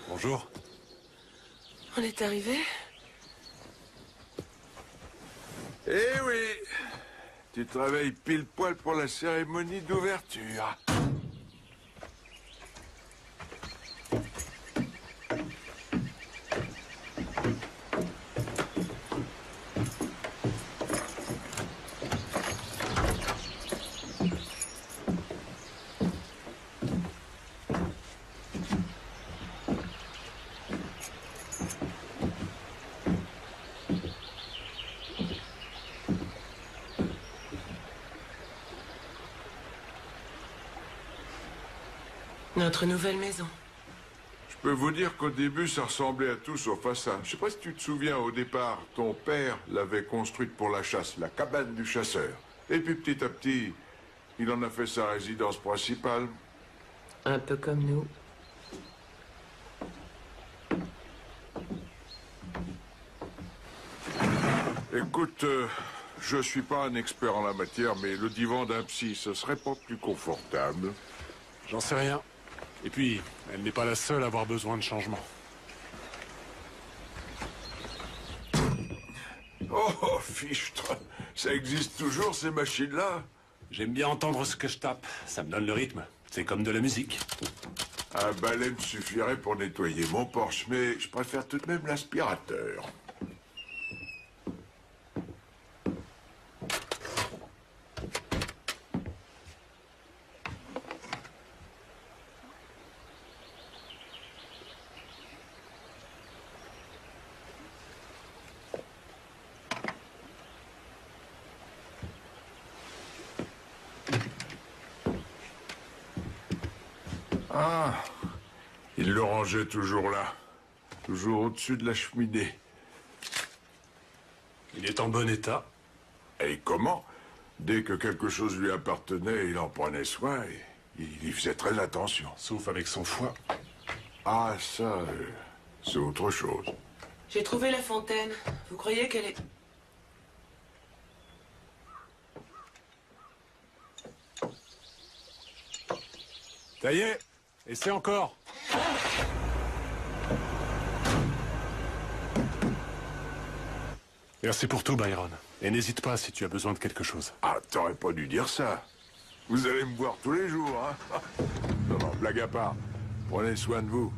Bonjour. On est arrivé? Eh oui, tu te réveilles pile poil pour la cérémonie d'ouverture. Notre nouvelle maison. Je peux vous dire qu'au début, ça ressemblait à tout sauf à ça. Je sais pas si tu te souviens, au départ, ton père l'avait construite pour la chasse, la cabane du chasseur. Et puis petit à petit, il en a fait sa résidence principale. Un peu comme nous. Écoute, je suis pas un expert en la matière, mais le divan d'un psy, ce serait pas plus confortable. J'en sais rien. Et puis, elle n'est pas la seule à avoir besoin de changement. Oh, fichtre, ça existe toujours, ces machines-là? J'aime bien entendre ce que je tape. Ça me donne le rythme. C'est comme de la musique. Un balai me suffirait pour nettoyer mon Porsche, mais je préfère tout de même l'aspirateur. Ah, il le rangeait toujours là. Toujours au-dessus de la cheminée. Il est en bon état. Et comment? Dès que quelque chose lui appartenait, il en prenait soin et il y faisait très attention. Sauf avec son foie. Ah, ça, c'est autre chose. J'ai trouvé la fontaine. Vous croyez qu'elle est... Ça y est. Essaie encore. Merci pour tout, Byron. Et n'hésite pas si tu as besoin de quelque chose. Ah, t'aurais pas dû dire ça. Vous allez me voir tous les jours, hein? Non, non, blague à part. Prenez soin de vous.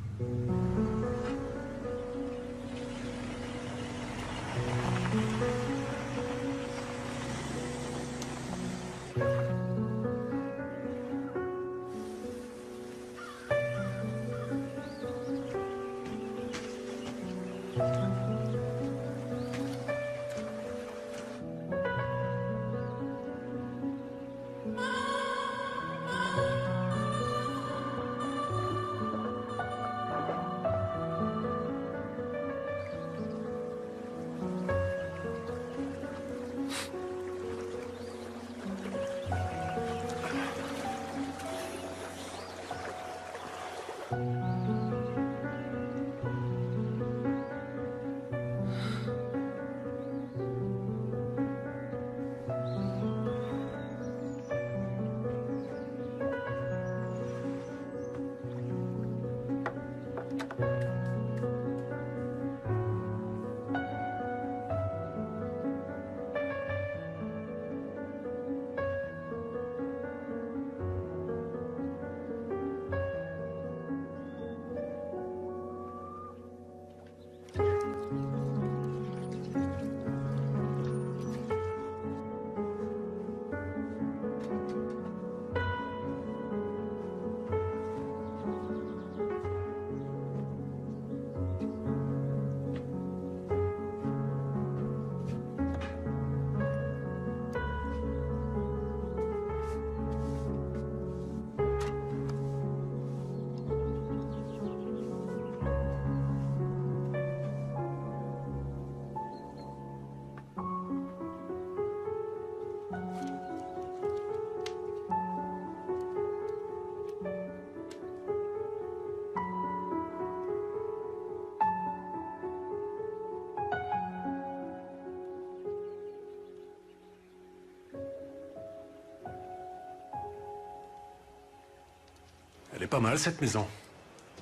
Elle est pas mal, cette maison.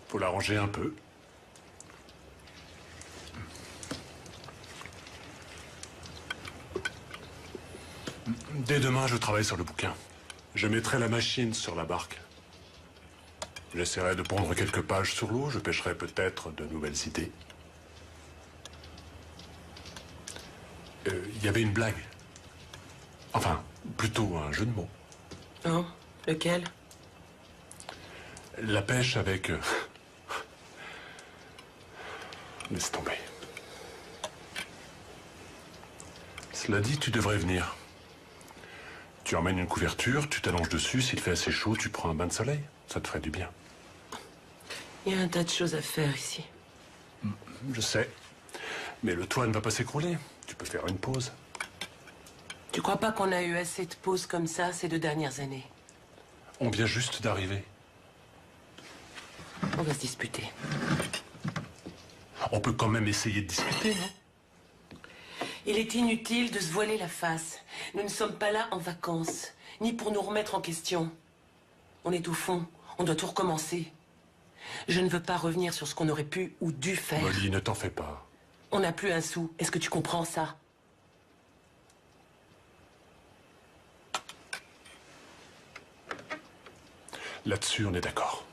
Faut la ranger un peu. Dès demain, je travaille sur le bouquin. Je mettrai la machine sur la barque. J'essaierai de pondre quelques pages sur l'eau. Je pêcherai peut-être de nouvelles idées. Il y avait une blague. Enfin, plutôt un jeu de mots. Oh, lequel? La pêche avec... Laisse tomber. Cela dit, tu devrais venir. Tu emmènes une couverture, tu t'allonges dessus, s'il fait assez chaud, tu prends un bain de soleil. Ça te ferait du bien. Il y a un tas de choses à faire ici. Je sais. Mais le toit ne va pas s'écrouler. Tu peux faire une pause. Tu crois pas qu'on a eu assez de pauses comme ça ces 2 dernières années? On vient juste d'arriver. On va se disputer. On peut quand même essayer de discuter, non? Il est inutile de se voiler la face. Nous ne sommes pas là en vacances, ni pour nous remettre en question. On est au fond, on doit tout recommencer. Je ne veux pas revenir sur ce qu'on aurait pu ou dû faire. Molly, ne t'en fais pas. On n'a plus un sou. Est-ce que tu comprends ça? Là-dessus, on est d'accord.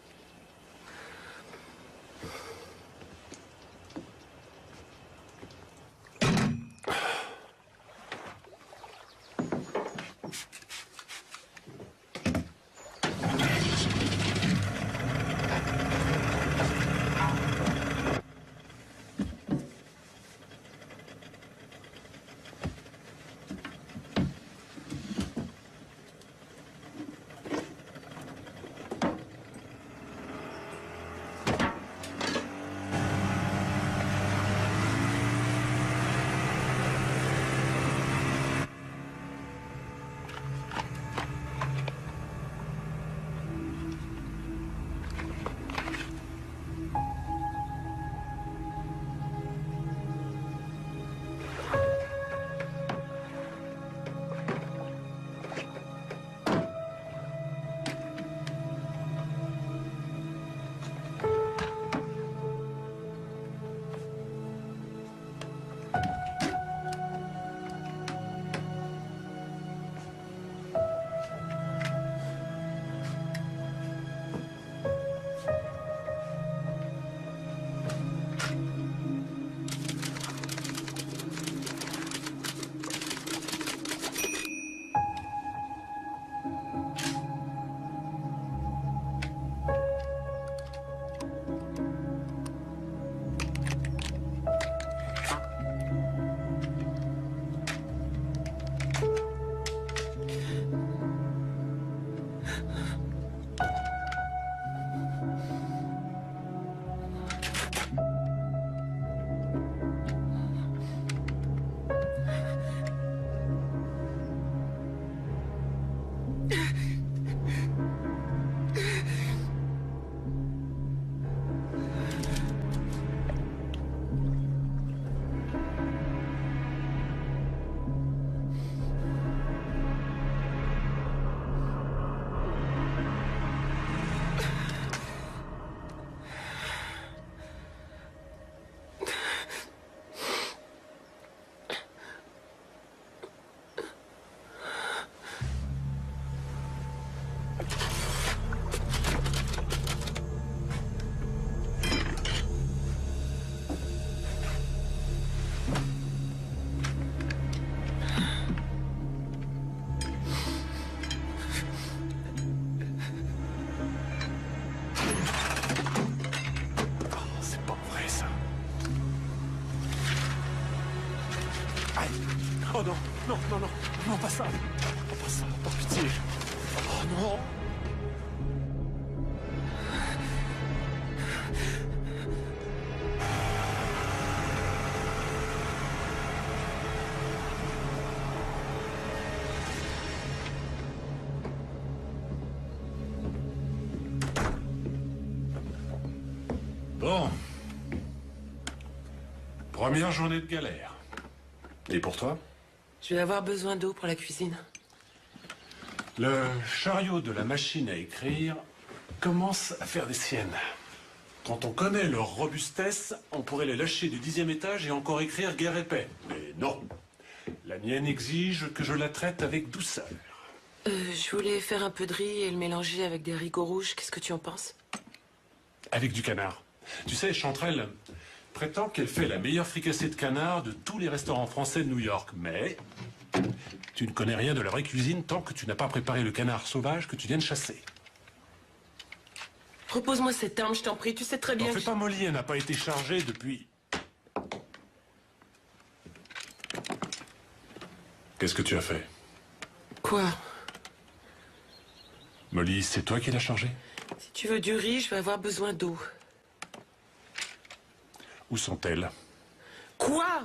Oh non, non, non, non, non, pas ça. Oh, pas ça, par pitié. Oh non. Bon. Première journée de galère. Et pour toi? Je vais avoir besoin d'eau pour la cuisine. Le chariot de la machine à écrire commence à faire des siennes. Quand on connaît leur robustesse, on pourrait les lâcher du 10e étage et encore écrire guerre et paix. Mais non. La mienne exige que je la traite avec douceur. Je voulais faire un peu de riz et le mélanger avec des haricots rouges. Qu'est-ce que tu en penses? Avec du canard. Tu sais, Chanterelle prétend qu'elle fait la meilleure fricassée de canard de tous les restaurants français de New York. Mais tu ne connais rien de la vraie cuisine tant que tu n'as pas préparé le canard sauvage que tu viens de chasser. Repose-moi cette arme, je t'en prie. Tu sais très bien N'en que fais pas, Molly, elle n'a pas été chargée depuis... Qu'est-ce que tu as fait? Quoi? Molly, c'est toi qui l'as chargée? Si tu veux du riz, je vais avoir besoin d'eau. Où sont-elles? Quoi?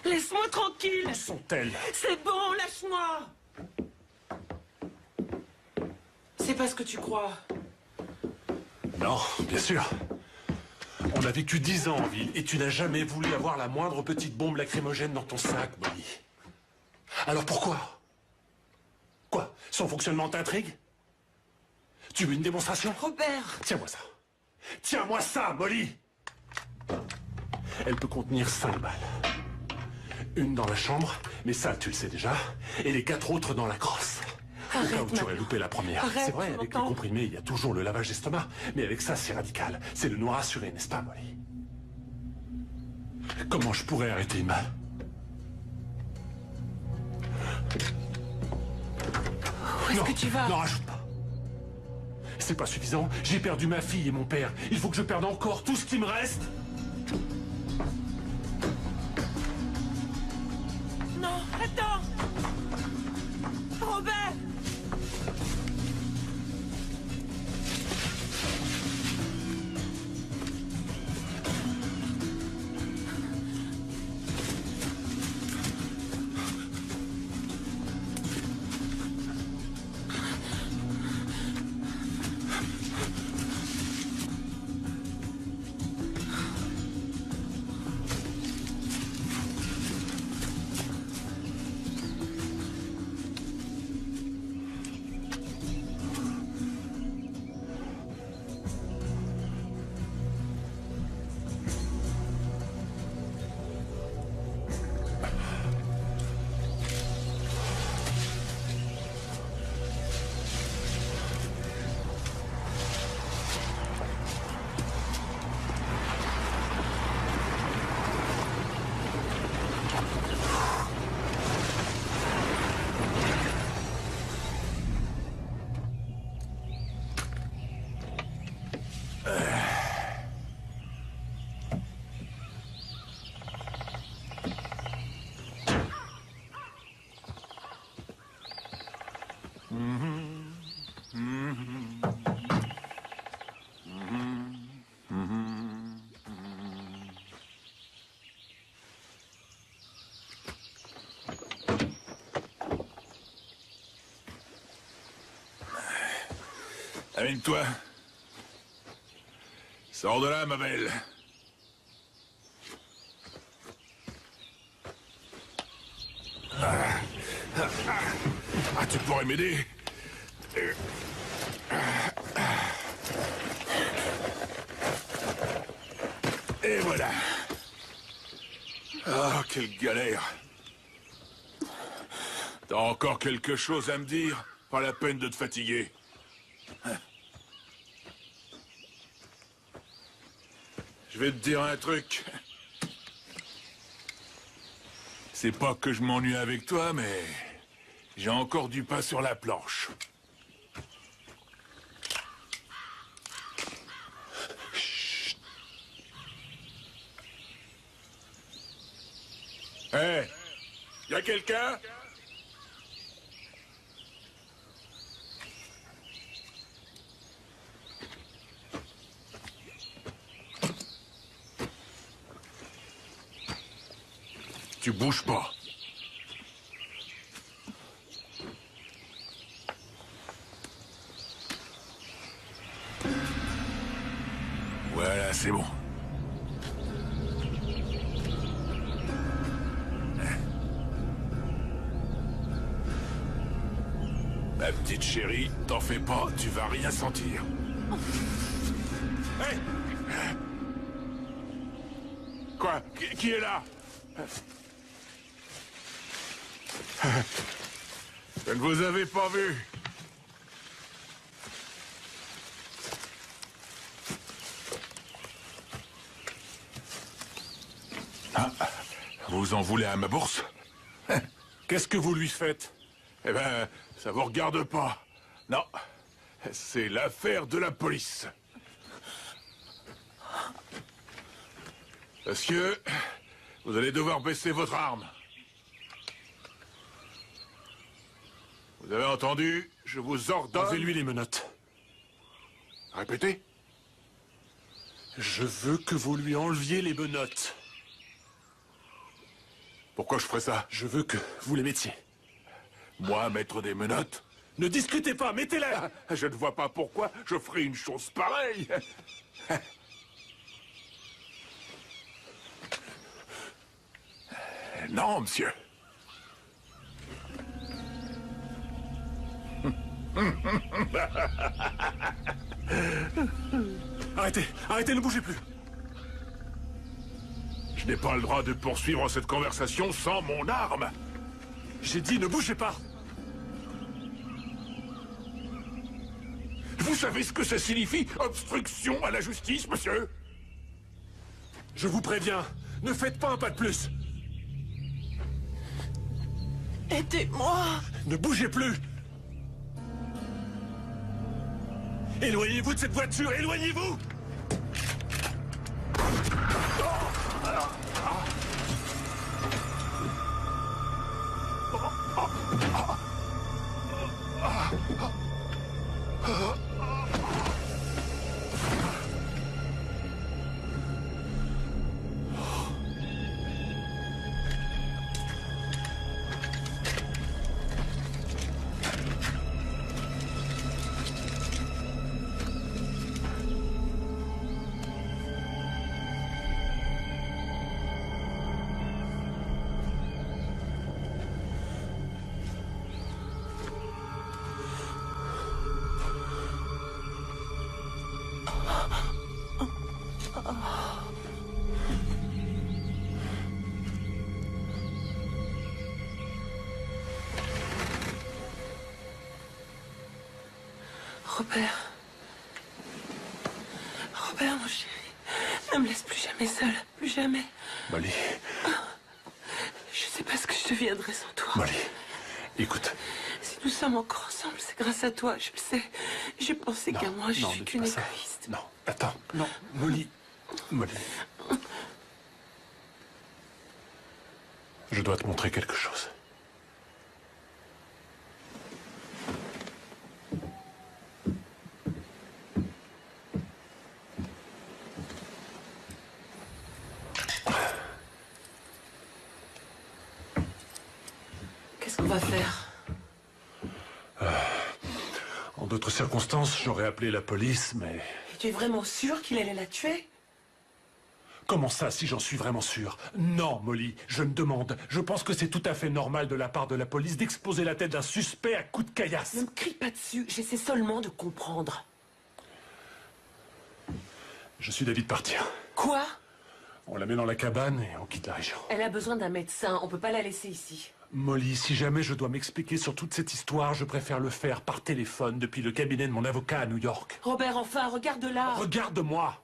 Laisse-moi tranquille! Où sont-elles? C'est bon, lâche-moi! C'est pas ce que tu crois. Non, bien sûr. On a vécu 10 ans en ville et tu n'as jamais voulu avoir la moindre petite bombe lacrymogène dans ton sac, Molly. Alors pourquoi? Quoi? Son fonctionnement t'intrigue? Tu veux une démonstration? Robert! Tiens-moi ça. Tiens-moi ça, Molly! Elle peut contenir 5 balles. Une dans la chambre, mais ça, tu le sais déjà, et les 4 autres dans la crosse. Au cas où tu aurais loupé la première. Arrête, C'est vrai, tu avec les m'entends? comprimés, il y a toujours le lavage d'estomac. Mais avec ça, c'est radical. C'est le noir assuré, n'est-ce pas, Molly? Comment je pourrais arrêter Ima? Où est-ce que tu vas? Non, rajoute pas. C'est pas suffisant. J'ai perdu ma fille et mon père. Il faut que je perde encore tout ce qui me reste. Non, attends! Robert! Amène-toi. Sors de là, ma belle. Ah, tu pourrais m'aider? Et voilà. Ah, quelle galère. T'as encore quelque chose à me dire? Pas la peine de te fatiguer. Je vais te dire un truc. C'est pas que je m'ennuie avec toi, mais j'ai encore du pain sur la planche. Chut. Hé, y a quelqu'un? Tu bouges pas. Voilà, c'est bon. Ma petite chérie, t'en fais pas, tu vas rien sentir. Hey! Quoi? Qui est là? Je ne vous avais pas vu. Ah, vous en voulez à ma bourse? Qu'est-ce que vous lui faites? Eh ben, ça vous regarde pas. Non, c'est l'affaire de la police. Monsieur, vous allez devoir baisser votre arme. Vous avez entendu? Je vous ordonne... Enlevez-lui les menottes. Répétez. Je veux que vous lui enleviez les menottes. Pourquoi je ferais ça? Je veux que vous les mettiez. Moi, mettre des menottes? Ne discutez pas, mettez-les! Je ne vois pas pourquoi je ferais une chose pareille. Non, monsieur. Arrêtez, arrêtez, ne bougez plus. Je n'ai pas le droit de poursuivre cette conversation sans mon arme. J'ai dit ne bougez pas. Vous savez ce que ça signifie, obstruction à la justice, monsieur? Je vous préviens, ne faites pas un pas de plus. Aidez-moi! Ne bougez plus. Éloignez-vous de cette voiture, éloignez-vous! Robert. Robert, mon chéri. Ne me laisse plus jamais seule. Plus jamais. Molly, Je sais pas ce que je deviendrais sans toi. Molly, écoute. Si nous sommes encore ensemble, c'est grâce à toi, je le sais. J'ai pensé qu'à moi, je suis ne qu'une dis pas ça. égoïste. Non, attends, non, Molly. Molly. Je dois te montrer quelque chose. Qu'est-ce qu'on va faire? En d'autres circonstances, j'aurais appelé la police, mais... Et tu es vraiment sûr qu'il allait la tuer? Comment ça, si j'en suis vraiment sûr? Non, Molly, je me demande. Je pense que c'est tout à fait normal de la part de la police d'exposer la tête d'un suspect à coups de caillasse. Ne me crie pas dessus, j'essaie seulement de comprendre. Je suis d'avis de partir. Quoi? On la met dans la cabane et on quitte la région. Elle a besoin d'un médecin, on peut pas la laisser ici. Molly, si jamais je dois m'expliquer sur toute cette histoire, je préfère le faire par téléphone depuis le cabinet de mon avocat à New York. Robert, enfin, regarde-la. Regarde-moi.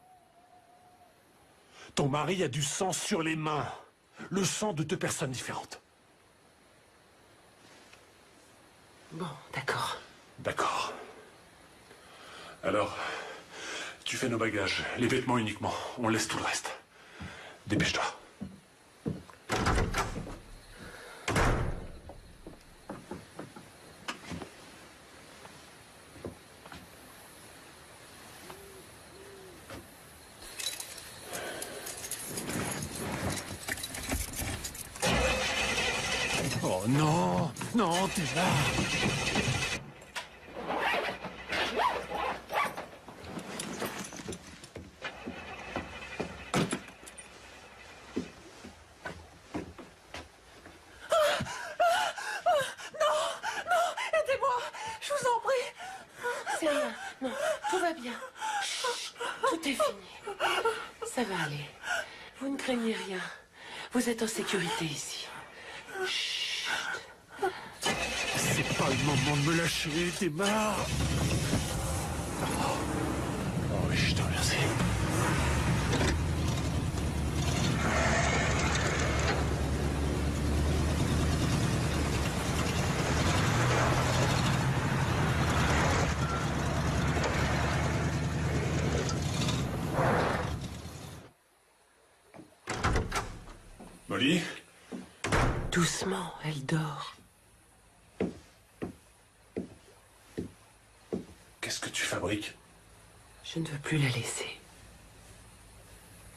Ton mari a du sang sur les mains. Le sang de deux personnes différentes. Bon, d'accord. D'accord. Alors, tu fais nos bagages, les vêtements uniquement. On laisse tout le reste. Dépêche-toi. Oh non, non, t'es là. Aidez-moi, je vous en prie. C'est rien, non, tout va bien. Chut, tout est fini. Ça va aller. Vous ne craignez rien. Vous êtes en sécurité ici. Chut. C'est pas le moment de me lâcher, démarre. Oh oui, je te remercie. Molly? Doucement, elle dort. Qu'est-ce que tu fabriques? Je ne veux plus la laisser.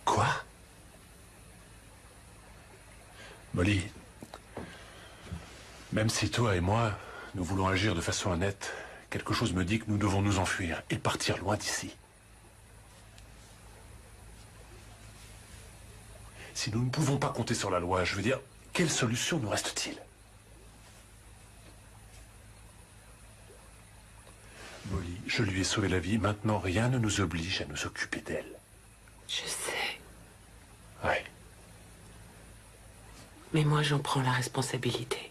Quoi? Molly, même si toi et moi, nous voulons agir de façon honnête, quelque chose me dit que nous devons nous enfuir et partir loin d'ici. Si nous ne pouvons pas compter sur la loi, je veux dire, quelle solution nous reste-t-il? Molly, je lui ai sauvé la vie, maintenant rien ne nous oblige à nous occuper d'elle. Je sais. Ouais. Mais moi, j'en prends la responsabilité.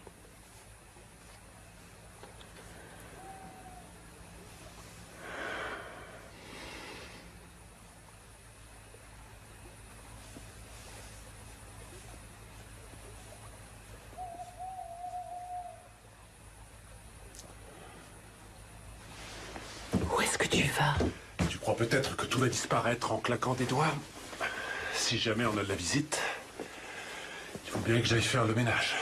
Où est-ce que tu vas? Tu crois peut-être que tout va disparaître en claquant des doigts? Si jamais on a de la visite, il faut bien que j'aille faire le ménage.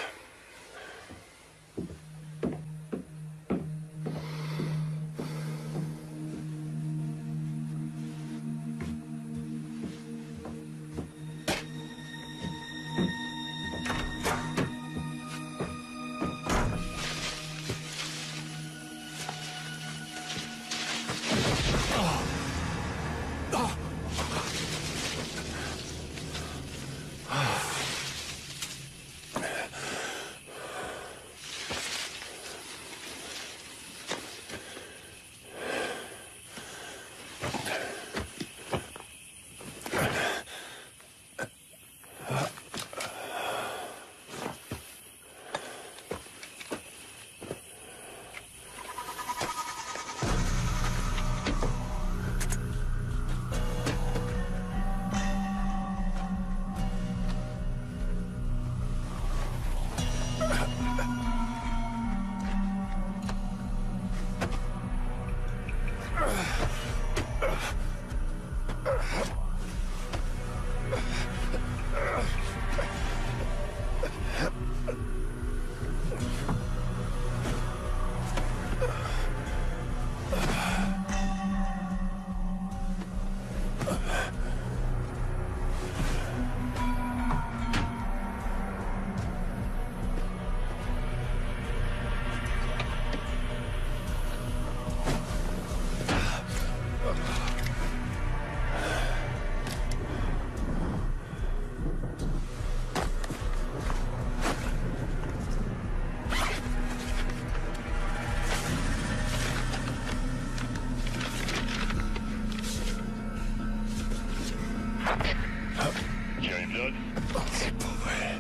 C'est pas vrai.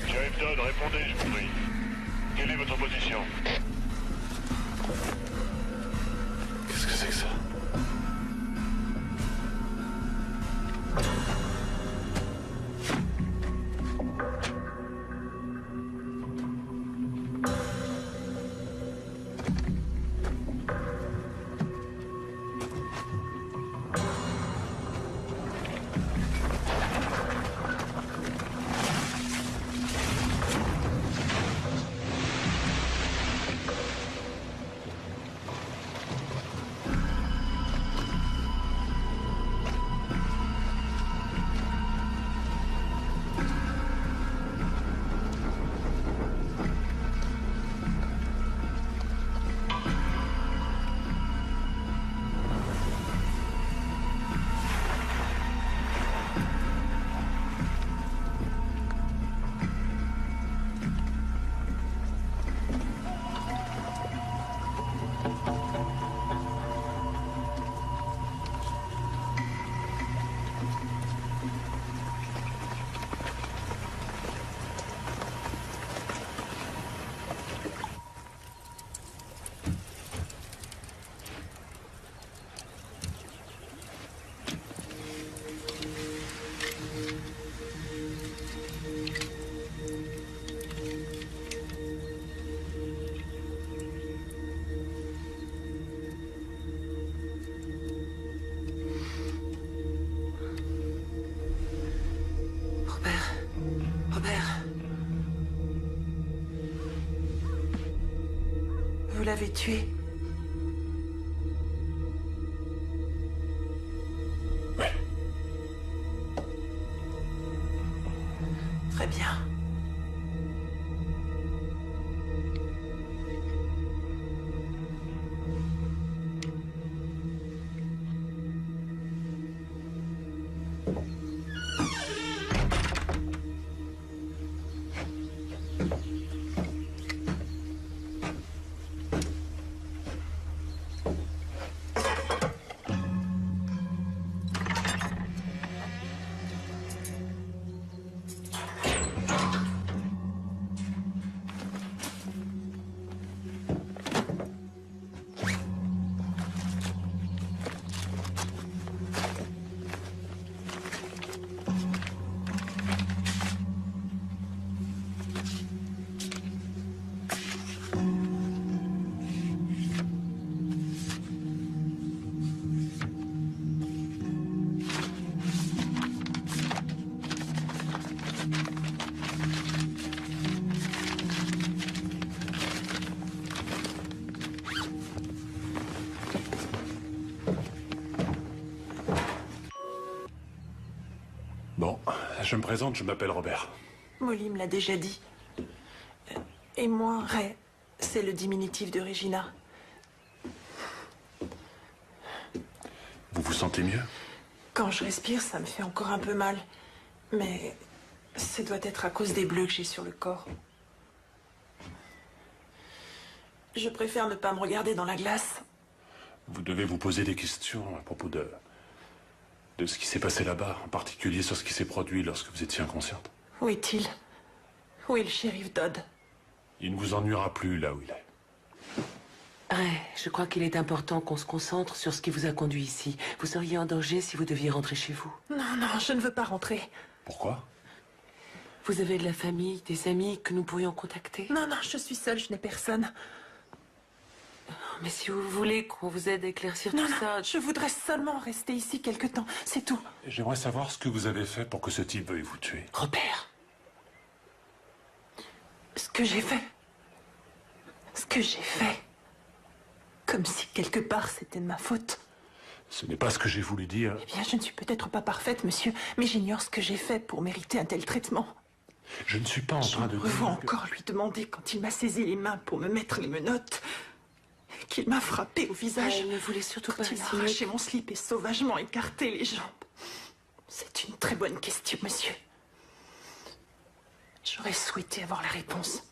James Dodd, répondez, je vous prie. Quelle est votre position? Qu'est-ce que c'est que ça? m'avez tué. Ouais. Très bien. Bon, je me présente, je m'appelle Robert. Molly me l'a déjà dit. Et moi, Ray, c'est le diminutif de Regina. Vous vous sentez mieux? Quand je respire, ça me fait encore un peu mal. Mais ça doit être à cause des bleus que j'ai sur le corps. Je préfère ne pas me regarder dans la glace. Vous devez vous poser des questions à propos de ce qui s'est passé là-bas, en particulier sur ce qui s'est produit lorsque vous étiez inconsciente. Où est-il? Où est le shérif Dodd? Il ne vous ennuiera plus là où il est. Ray, je crois qu'il est important qu'on se concentre sur ce qui vous a conduit ici. Vous seriez en danger si vous deviez rentrer chez vous. Non, non, je ne veux pas rentrer. Pourquoi? Vous avez de la famille, des amis que nous pourrions contacter? Non, non, je suis seule, je n'ai personne. Mais si vous voulez qu'on vous aide à éclaircir tout ça... Je voudrais seulement rester ici quelque temps, c'est tout. J'aimerais savoir ce que vous avez fait pour que ce type veuille vous tuer. Robert. Ce que j'ai fait. Ce que j'ai fait. Comme si quelque part c'était de ma faute. Ce n'est pas ce que j'ai voulu dire. Eh bien, je ne suis peut-être pas parfaite, monsieur, mais j'ignore ce que j'ai fait pour mériter un tel traitement. Je ne suis pas en train de Je me revois dire que- encore lui demander quand il m'a saisi les mains pour me mettre les menottes, qu'il m'a frappé au visage. Elle ne voulait surtout Quand pas il a signer. arraché mon slip et sauvagement écarté les jambes. C'est une très bonne question, monsieur. J'aurais souhaité avoir la réponse.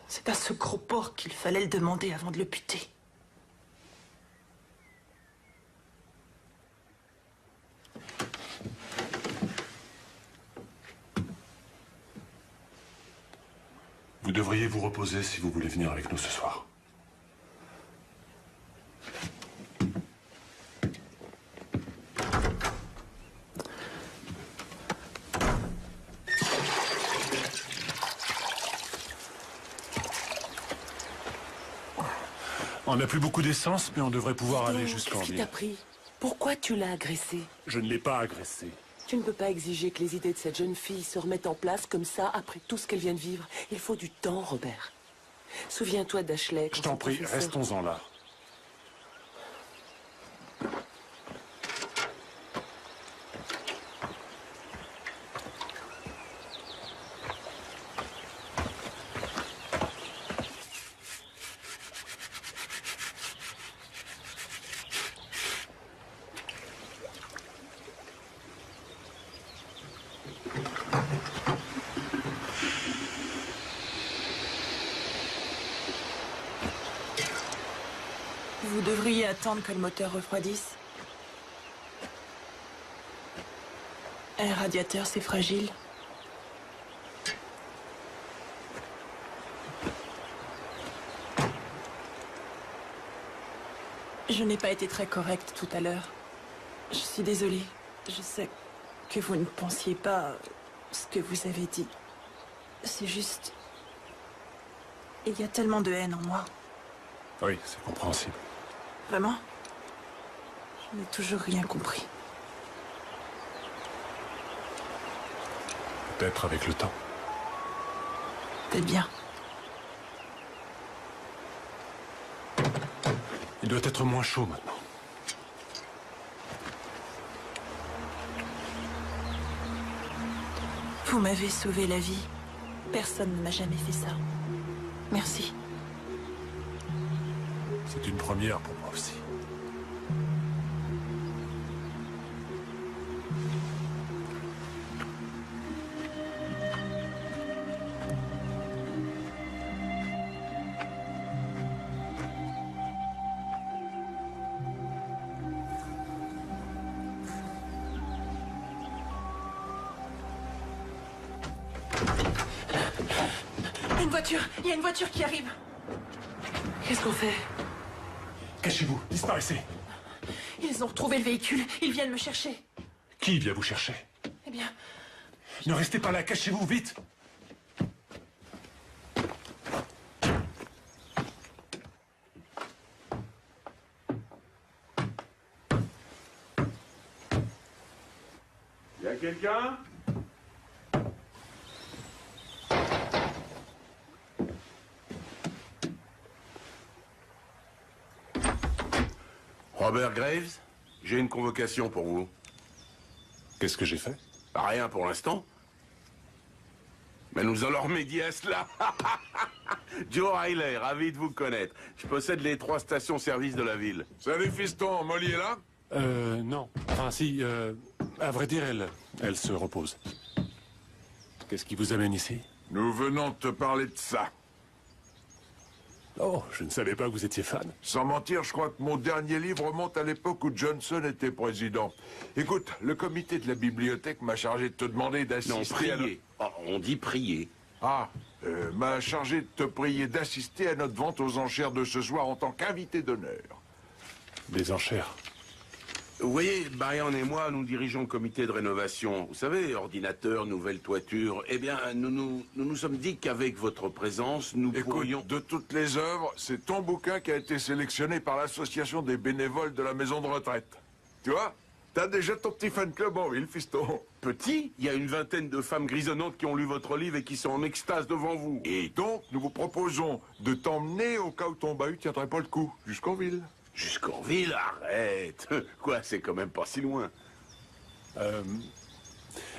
C'est à ce gros porc qu'il fallait le demander avant de le buter. Vous devriez vous reposer si vous voulez venir avec nous ce soir. On n'a plus beaucoup d'essence, mais on devrait pouvoir aller jusqu'en Qu'est-ce qui ville. t'a pris? Pourquoi tu l'as agressé? Je ne l'ai pas agressé. Tu ne peux pas exiger que les idées de cette jeune fille se remettent en place comme ça après tout ce qu'elle vient de vivre. Il faut du temps, Robert. Souviens-toi d'Ashley. Je quand t'en son prie, professeur- restons-en là. Vous devriez attendre que le moteur refroidisse. Un radiateur, c'est fragile. Je n'ai pas été très correcte tout à l'heure. Je suis désolée. Je sais que vous ne pensiez pas ce que vous avez dit. C'est juste... Il y a tellement de haine en moi. Oui, c'est compréhensible. Vraiment? Je n'ai toujours rien compris. Peut-être avec le temps. Peut-être bien. Il doit être moins chaud maintenant. Vous m'avez sauvé la vie. Personne ne m'a jamais fait ça. Merci. C'est une première pour moi aussi. Une voiture. Il y a une voiture qui arrive. Qu'est-ce qu'on fait? Cachez-vous, disparaissez. Ils ont retrouvé le véhicule. Ils viennent me chercher. Qui vient vous chercher? Eh bien, Ne restez pas là, cachez-vous, vite. Y a quelqu'un? Robert Graves, j'ai une convocation pour vous. Qu'est-ce que j'ai fait? Rien pour l'instant. Mais nous allons remédier à cela. Joe Riley, ravi de vous connaître. Je possède les 3 stations-service de la ville. Salut fiston, Molly est là? Non. Enfin, si, à vrai dire, elle se repose. Qu'est-ce qui vous amène ici? Nous venons de te parler de ça. Oh, je ne savais pas que vous étiez fan. Sans mentir, je crois que mon dernier livre remonte à l'époque où Johnson était président. Écoute, le comité de la bibliothèque m'a chargé de te demander d'assister Non, prier. Oh, on dit prier. M'a chargé de te prier d'assister à notre vente aux enchères de ce soir en tant qu'invité d'honneur. Des enchères. Vous voyez, Byron et moi, nous dirigeons le comité de rénovation. Vous savez, ordinateur, nouvelle toiture. Eh bien, nous sommes dit qu'avec votre présence, nous Écoute, pourrions... de toutes les œuvres, c'est ton bouquin qui a été sélectionné par l'association des bénévoles de la maison de retraite. Tu vois? T'as déjà ton petit fan club en ville, fiston. Petit, il y a une vingtaine de femmes grisonnantes qui ont lu votre livre et qui sont en extase devant vous. Et donc, nous vous proposons de t'emmener au cas où ton bahut tiendrait pas le coup, jusqu'en ville. Jusqu'en ville, arrête. Quoi, c'est quand même pas si loin.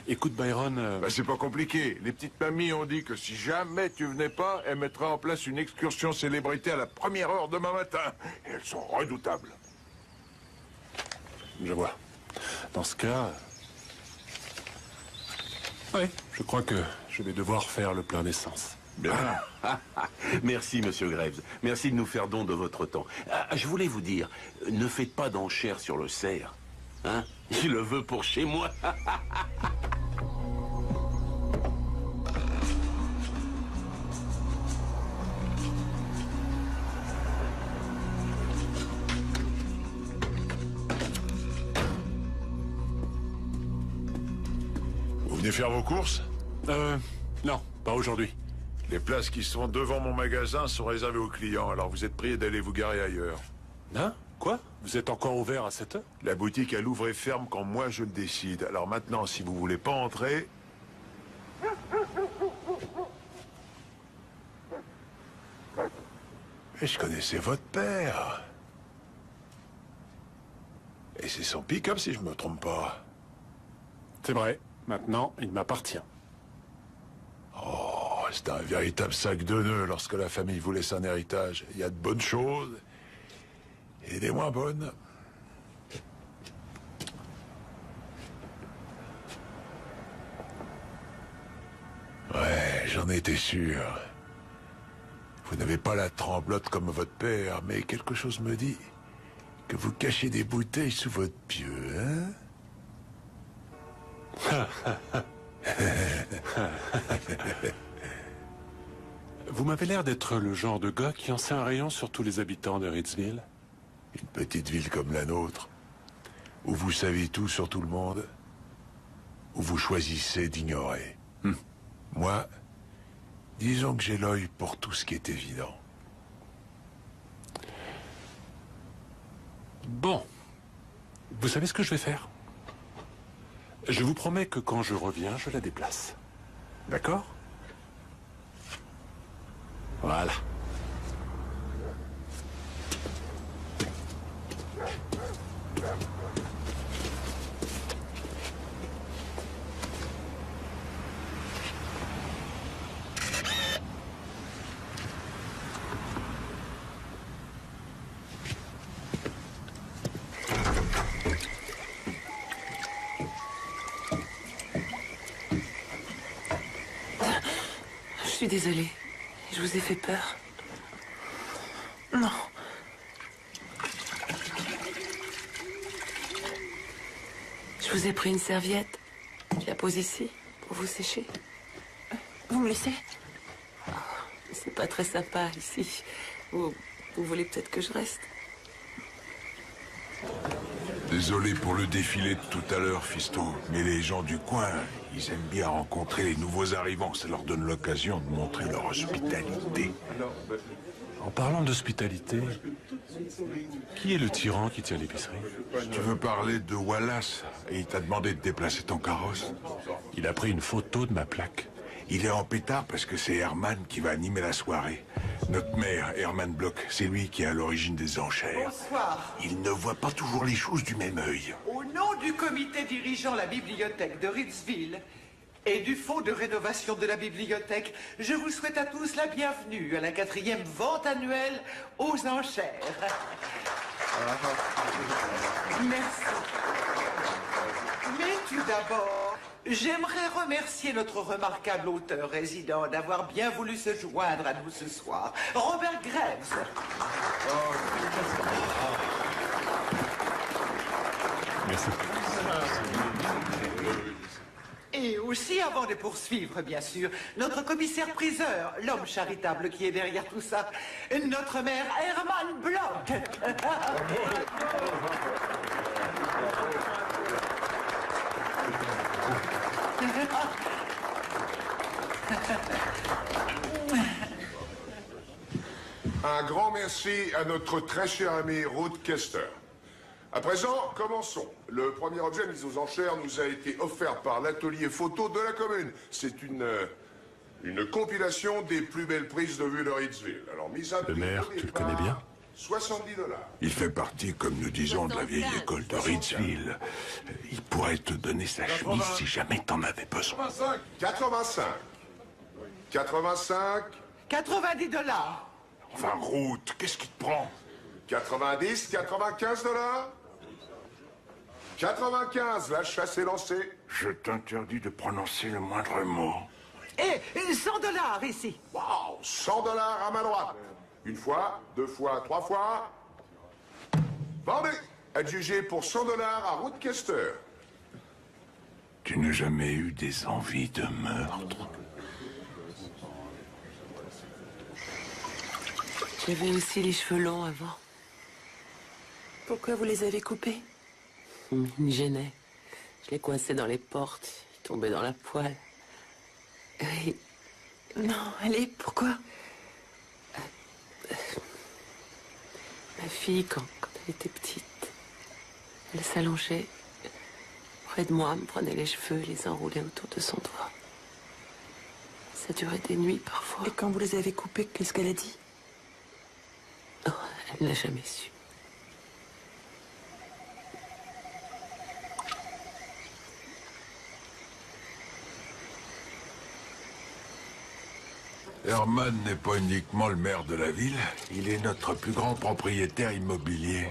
Écoute, Byron... Bah, c'est pas compliqué. Les petites mamies ont dit que si jamais tu venais pas, elles mettraient en place une excursion célébrité à la première heure demain matin. Et elles sont redoutables. Je vois. Dans ce cas... Oui, je crois que je vais devoir faire le plein d'essence. Bien. Merci, monsieur Graves. Merci de nous faire don de votre temps. Je voulais vous dire, ne faites pas d'enchères sur le cerf. Hein? Je le veux pour chez moi. Vous venez faire vos courses? Non, pas aujourd'hui. Les places qui sont devant mon magasin sont réservées aux clients, alors vous êtes priés d'aller vous garer ailleurs. Hein? Quoi? Vous êtes encore ouvert à 7 heures? La boutique, elle ouvre et ferme quand moi je le décide. Alors maintenant, si vous voulez pas entrer... Et je connaissais votre père. Et c'est son pick-up si je me trompe pas. C'est vrai. Maintenant, il m'appartient. Oh, c'est un véritable sac de nœuds lorsque la famille vous laisse un héritage. Il y a de bonnes choses et des moins bonnes. Ouais, j'en étais sûr. Vous n'avez pas la tremblote comme votre père, mais quelque chose me dit que vous cachez des bouteilles sous votre pieu, hein? Vous m'avez l'air d'être le genre de gars qui en sait un rayon sur tous les habitants de Ritzville. Une petite ville comme la nôtre, où vous savez tout sur tout le monde, où vous choisissez d'ignorer. Moi, disons que j'ai l'œil pour tout ce qui est évident. Bon. Vous savez ce que je vais faire? Je vous promets que quand je reviens, je la déplace. D'accord? Voilà. suis désolée. Je vous ai fait peur. Non. Je vous ai pris une serviette. Je la pose ici, pour vous sécher. Vous me laissez? C'est pas très sympa, ici. Vous voulez peut-être que je reste? Désolé pour le défilé de tout à l'heure, fiston. Mais les gens du coin, ils aiment bien rencontrer les nouveaux arrivants. Ça leur donne l'occasion de montrer leur hospitalité. En parlant d'hospitalité, qui est le tyran qui tient l'épicerie? Tu veux parler de Wallace et il t'a demandé de déplacer ton carrosse? Il a pris une photo de ma plaque. Il est en pétard parce que c'est Herman qui va animer la soirée. Notre maire, Herman Bloch, c'est lui qui est à l'origine des enchères. Bonsoir. Il ne voit pas toujours les choses du même œil. Au nom du comité dirigeant la bibliothèque de Ritzville et du fonds de rénovation de la bibliothèque, je vous souhaite à tous la bienvenue à la 4e vente annuelle aux enchères. Merci. Mais tout d'abord, j'aimerais remercier notre remarquable auteur résident d'avoir bien voulu se joindre à nous ce soir, Robert Graves. Merci. Et aussi, avant de poursuivre, bien sûr, notre commissaire-priseur, l'homme charitable qui est derrière tout ça, notre maire Herman Bloch. Un grand merci à notre très cher ami Ruth Kester. À présent, commençons. Le premier objet mis aux enchères nous a été offert par l'atelier photo de la commune. C'est une compilation des plus belles prises de vue de Ritzville. Alors, mise à Le maire, tu le connais bien? $70. Il fait partie, comme nous disons, de la vieille école de Ritzville. Il pourrait te donner sa chemise si jamais t'en avais besoin. 85. 85. 90 $. Enfin, Ruth, qu'est-ce qui te prend? 90, 95 $. 95, la chasse est lancée. Je t'interdis de prononcer le moindre mot. Et 100 $ ici. Wow, 100 $ à ma droite. Une fois, deux fois, trois fois. Vendez. Adjugé pour 100 $ à Ruth Kester. Tu n'as jamais eu des envies de meurtre? J'avais aussi les cheveux longs avant. Pourquoi vous les avez coupés? Ils me gênaient. Je les coinçais dans les portes. Ils tombaient dans la poêle. Oui. Non, allez, pourquoi? Ma fille, quand elle était petite, elle s'allongeait près de moi, me prenait les cheveux et les enroulait autour de son doigt. Ça durait des nuits parfois. Et quand vous les avez coupés, qu'est-ce qu'elle a dit? Oh, elle n'a jamais su. Herman n'est pas uniquement le maire de la ville, il est notre plus grand propriétaire immobilier.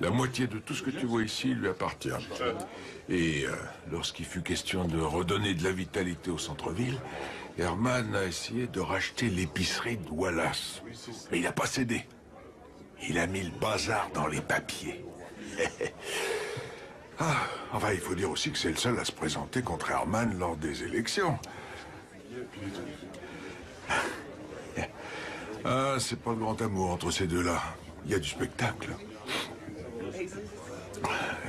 La moitié de tout ce que tu vois ici lui appartient. Et lorsqu'il fut question de redonner de la vitalité au centre-ville, Herman a essayé de racheter l'épicerie de Wallace. Mais il n'a pas cédé. Il a mis le bazar dans les papiers. Enfin, il faut dire aussi que c'est le seul à se présenter contre Herman lors des élections. Ah, c'est pas le grand amour entre ces deux-là. Il y a du spectacle.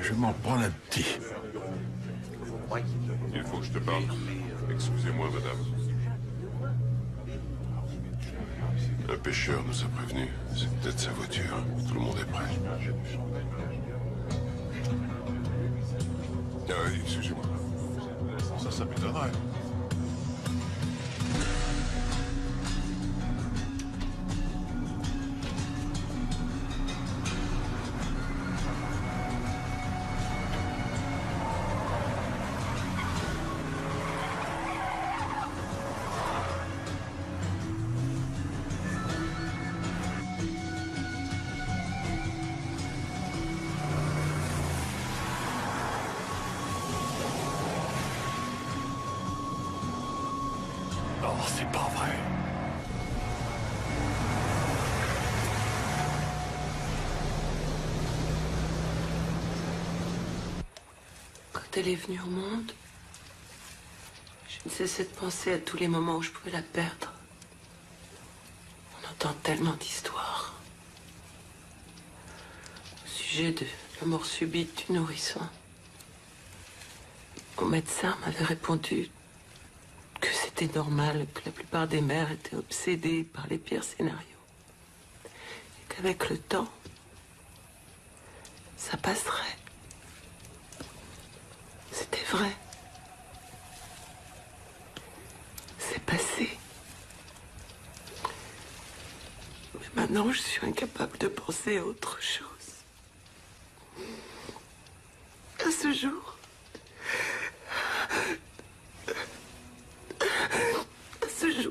Je vais m'en prendre un petit. Il faut que je te parle. Excusez-moi, madame. Un pêcheur nous a prévenus. C'est peut-être sa voiture. Tout le monde est prêt. Ah oui, excusez-moi. Ça m'étonnerait. C'est pas vrai. Quand elle est venue au monde, je ne cessais de penser à tous les moments où je pouvais la perdre. On entend tellement d'histoires. Au sujet de la mort subite du nourrisson. Mon médecin m'avait répondu que c'était normal, que la plupart des mères étaient obsédées par les pires scénarios. Et qu'avec le temps, ça passerait. C'était vrai. C'est passé. Mais maintenant, je suis incapable de penser à autre chose. À ce jour,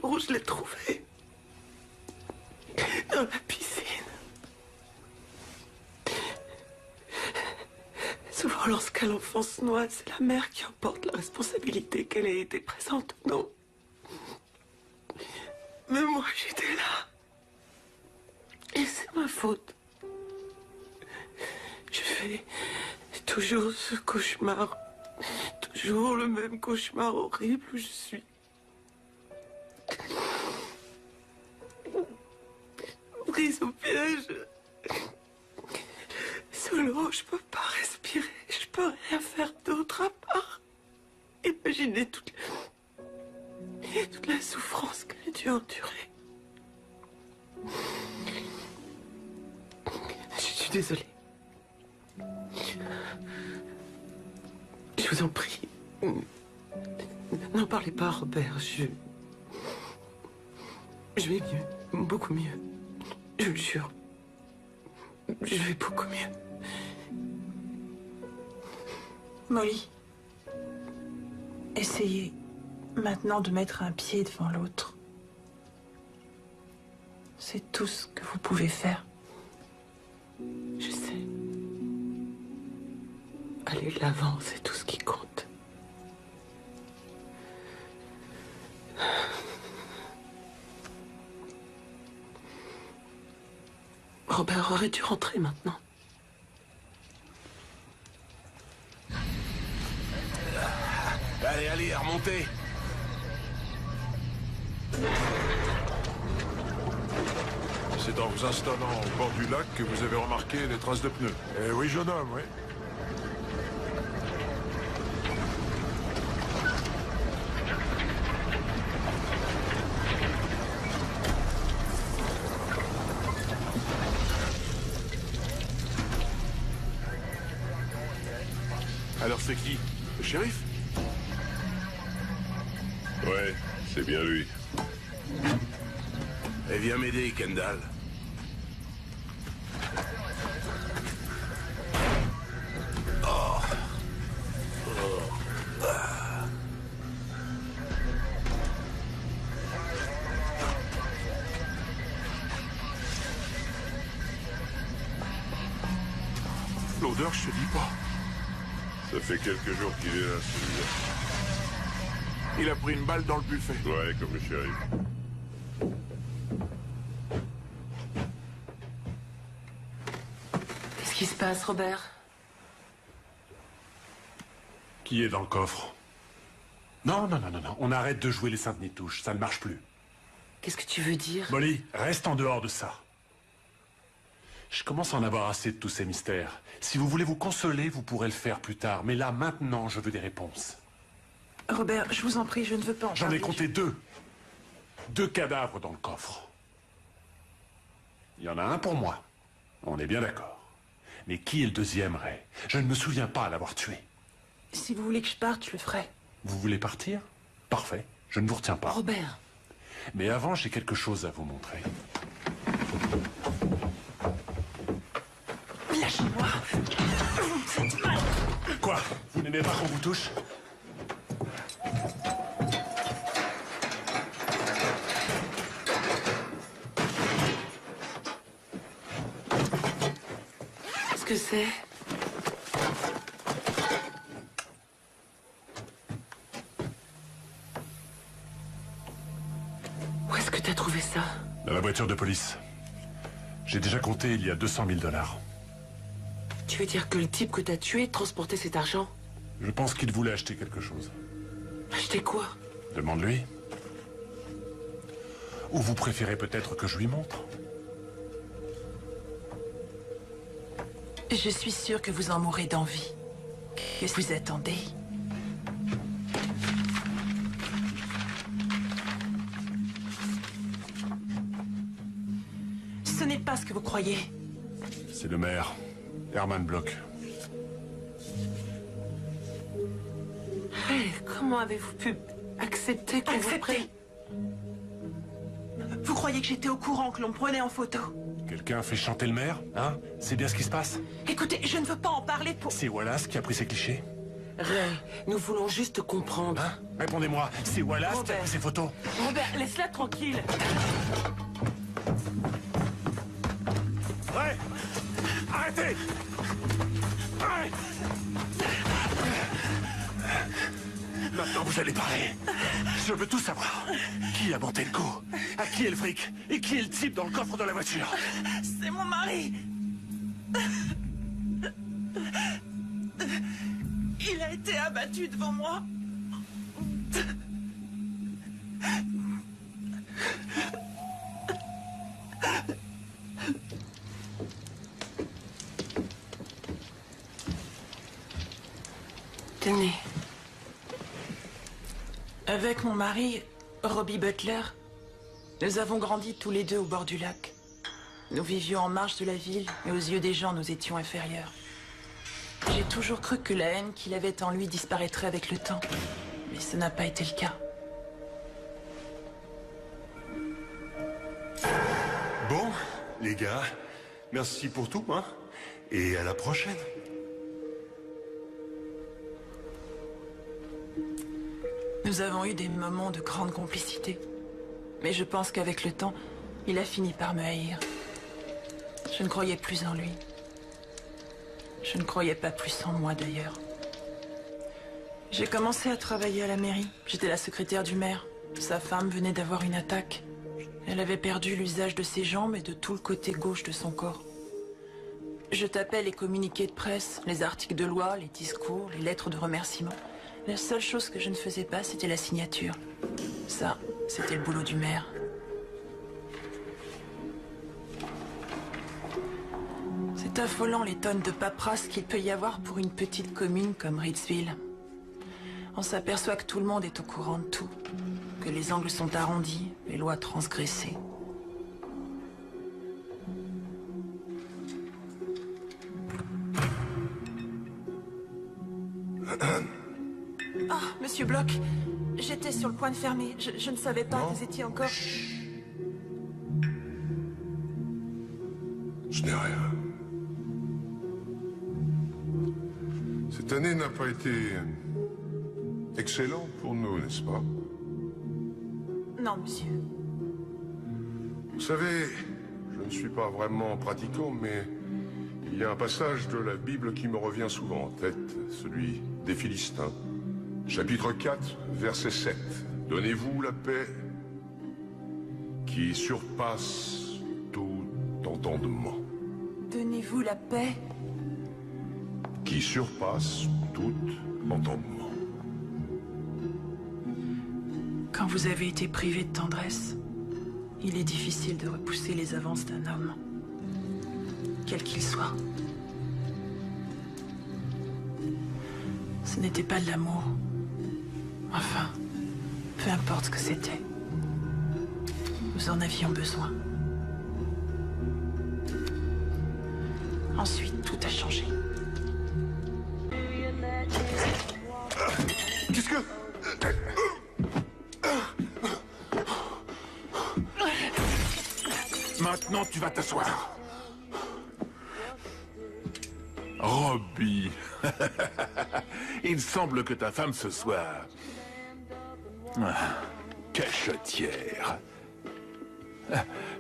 où je l'ai trouvée. Dans la piscine. Souvent, lorsqu'un enfant se noie, c'est la mère qui emporte la responsabilité qu'elle ait été présente ou non. Mais moi, j'étais là. Et c'est ma faute. Je fais toujours ce cauchemar. Toujours le même cauchemar horrible où je suis. Prise au piège. Sous l'eau, je peux pas respirer. Je peux rien faire d'autre à part imaginer toute la souffrance que j'ai dû endurer. Je suis désolée. Je vous en prie. N'en parlez pas, Robert. Je vais mieux. Beaucoup mieux. Je le jure. Je vais beaucoup mieux. Molly, essayez maintenant de mettre un pied devant l'autre. C'est tout ce que vous pouvez faire. Je sais. Aller de l'avant, c'est tout ce qui compte. Robert aurait dû rentrer maintenant. Allez, allez, remontez. C'est en vous installant au bord du lac que vous avez remarqué les traces de pneus. Oui, jeune homme, oui. Alors c'est qui? Le shérif? Ouais, c'est bien lui. Et viens m'aider, Kendall. L'odeur, je te dis pas. Ça fait quelques jours qu'il est là, celui-là. Il a pris une balle dans le buffet. Ouais, comme le shérif. Qu'est-ce qui se passe, Robert? Qui est dans le coffre? Non, non, non, non, non. On arrête de jouer les Sainte-Nitouche. Ça ne marche plus. Qu'est-ce que tu veux dire? Molly, reste en dehors de ça. Je commence à en avoir assez de tous ces mystères. Si vous voulez vous consoler, vous pourrez le faire plus tard. Mais là, maintenant, je veux des réponses. Robert, je vous en prie, je ne veux pas en J'en parler. ai compté deux. 2 cadavres dans le coffre. Il y en a un pour moi. On est bien d'accord. Mais qui est le deuxième, Ray? Je ne me souviens pas l'avoir tué. Si vous voulez que je parte, je le ferai. Vous voulez partir? Parfait. Je ne vous retiens pas. Robert. Mais avant, j'ai quelque chose à vous montrer. Lâchez-moi. Faites mal. Quoi? Vous n'aimez pas qu'on vous touche? Qu'est-ce que c'est? t'as trouvé ça? Dans la voiture de police. J'ai déjà compté, il y a 200 000 $. Tu veux dire que le type que t'as tué transportait cet argent? Je pense qu'il voulait acheter quelque chose. Acheter quoi? Demande-lui. Ou vous préférez peut-être que je lui montre? Je suis sûre que vous en mourrez d'envie. Qu'est-ce que vous attendez? Ce n'est pas ce que vous croyez. C'est le maire, Herman Bloch. Hey, comment avez-vous pu accepter qu'on vous prenne? Vous croyez que j'étais au courant que l'on me prenait en photo? Quelqu'un fait chanter le maire, hein? C'est bien ce qui se passe? Écoutez, je ne veux pas en parler pour... C'est Wallace qui a pris ces clichés? Ray, nous voulons juste comprendre. Hein? Répondez-moi, c'est Wallace qui a pris ces photos? Robert, laisse-la tranquille. Ray! Arrêtez! Ray! Maintenant, vous allez parler. Je veux tout savoir. Qui a monté le coup? À qui est le fric? Et qui est le type dans le coffre de la voiture? C'est mon mari. Il a été abattu devant moi. Tenez. Avec mon mari, Robbie Butler, nous avons grandi tous les deux au bord du lac. Nous vivions en marge de la ville, et aux yeux des gens, nous étions inférieurs. J'ai toujours cru que la haine qu'il avait en lui disparaîtrait avec le temps, mais ce n'a pas été le cas. Bon, les gars, merci pour tout, hein, et à la prochaine. Nous avons eu des moments de grande complicité. Mais je pense qu'avec le temps, il a fini par me haïr. Je ne croyais plus en lui. Je ne croyais pas plus en moi, d'ailleurs. J'ai commencé à travailler à la mairie. J'étais la secrétaire du maire. Sa femme venait d'avoir une attaque. Elle avait perdu l'usage de ses jambes et de tout le côté gauche de son corps. Je tapais les communiqués de presse, les articles de loi, les discours, les lettres de remerciement. La seule chose que je ne faisais pas, c'était la signature. Ça, c'était le boulot du maire. C'est affolant les tonnes de paperasse qu'il peut y avoir pour une petite commune comme Ritzville. On s'aperçoit que tout le monde est au courant de tout. Que les angles sont arrondis, les lois transgressées. Ah, Monsieur Bloch, j'étais sur le point de fermer. Je ne savais pas que vous étiez encore... Je n'ai rien. Cette année n'a pas été excellente pour nous, n'est-ce pas? Non, monsieur. Vous savez, je ne suis pas vraiment pratiquant, mais il y a un passage de la Bible qui me revient souvent en tête, celui des Philistins. Chapitre 4, verset 7. Donnez-vous la paix qui surpasse tout entendement. Donnez-vous la paix. Qui surpasse tout entendement. Quand vous avez été privé de tendresse, il est difficile de repousser les avances d'un homme, quel qu'il soit. Ce n'était pas de l'amour. Enfin, peu importe ce que c'était. Nous en avions besoin. Ensuite, tout a changé. Qu'est-ce que... Maintenant, tu vas t'asseoir. Robbie. Il semble que ta femme ce soir... cachetière.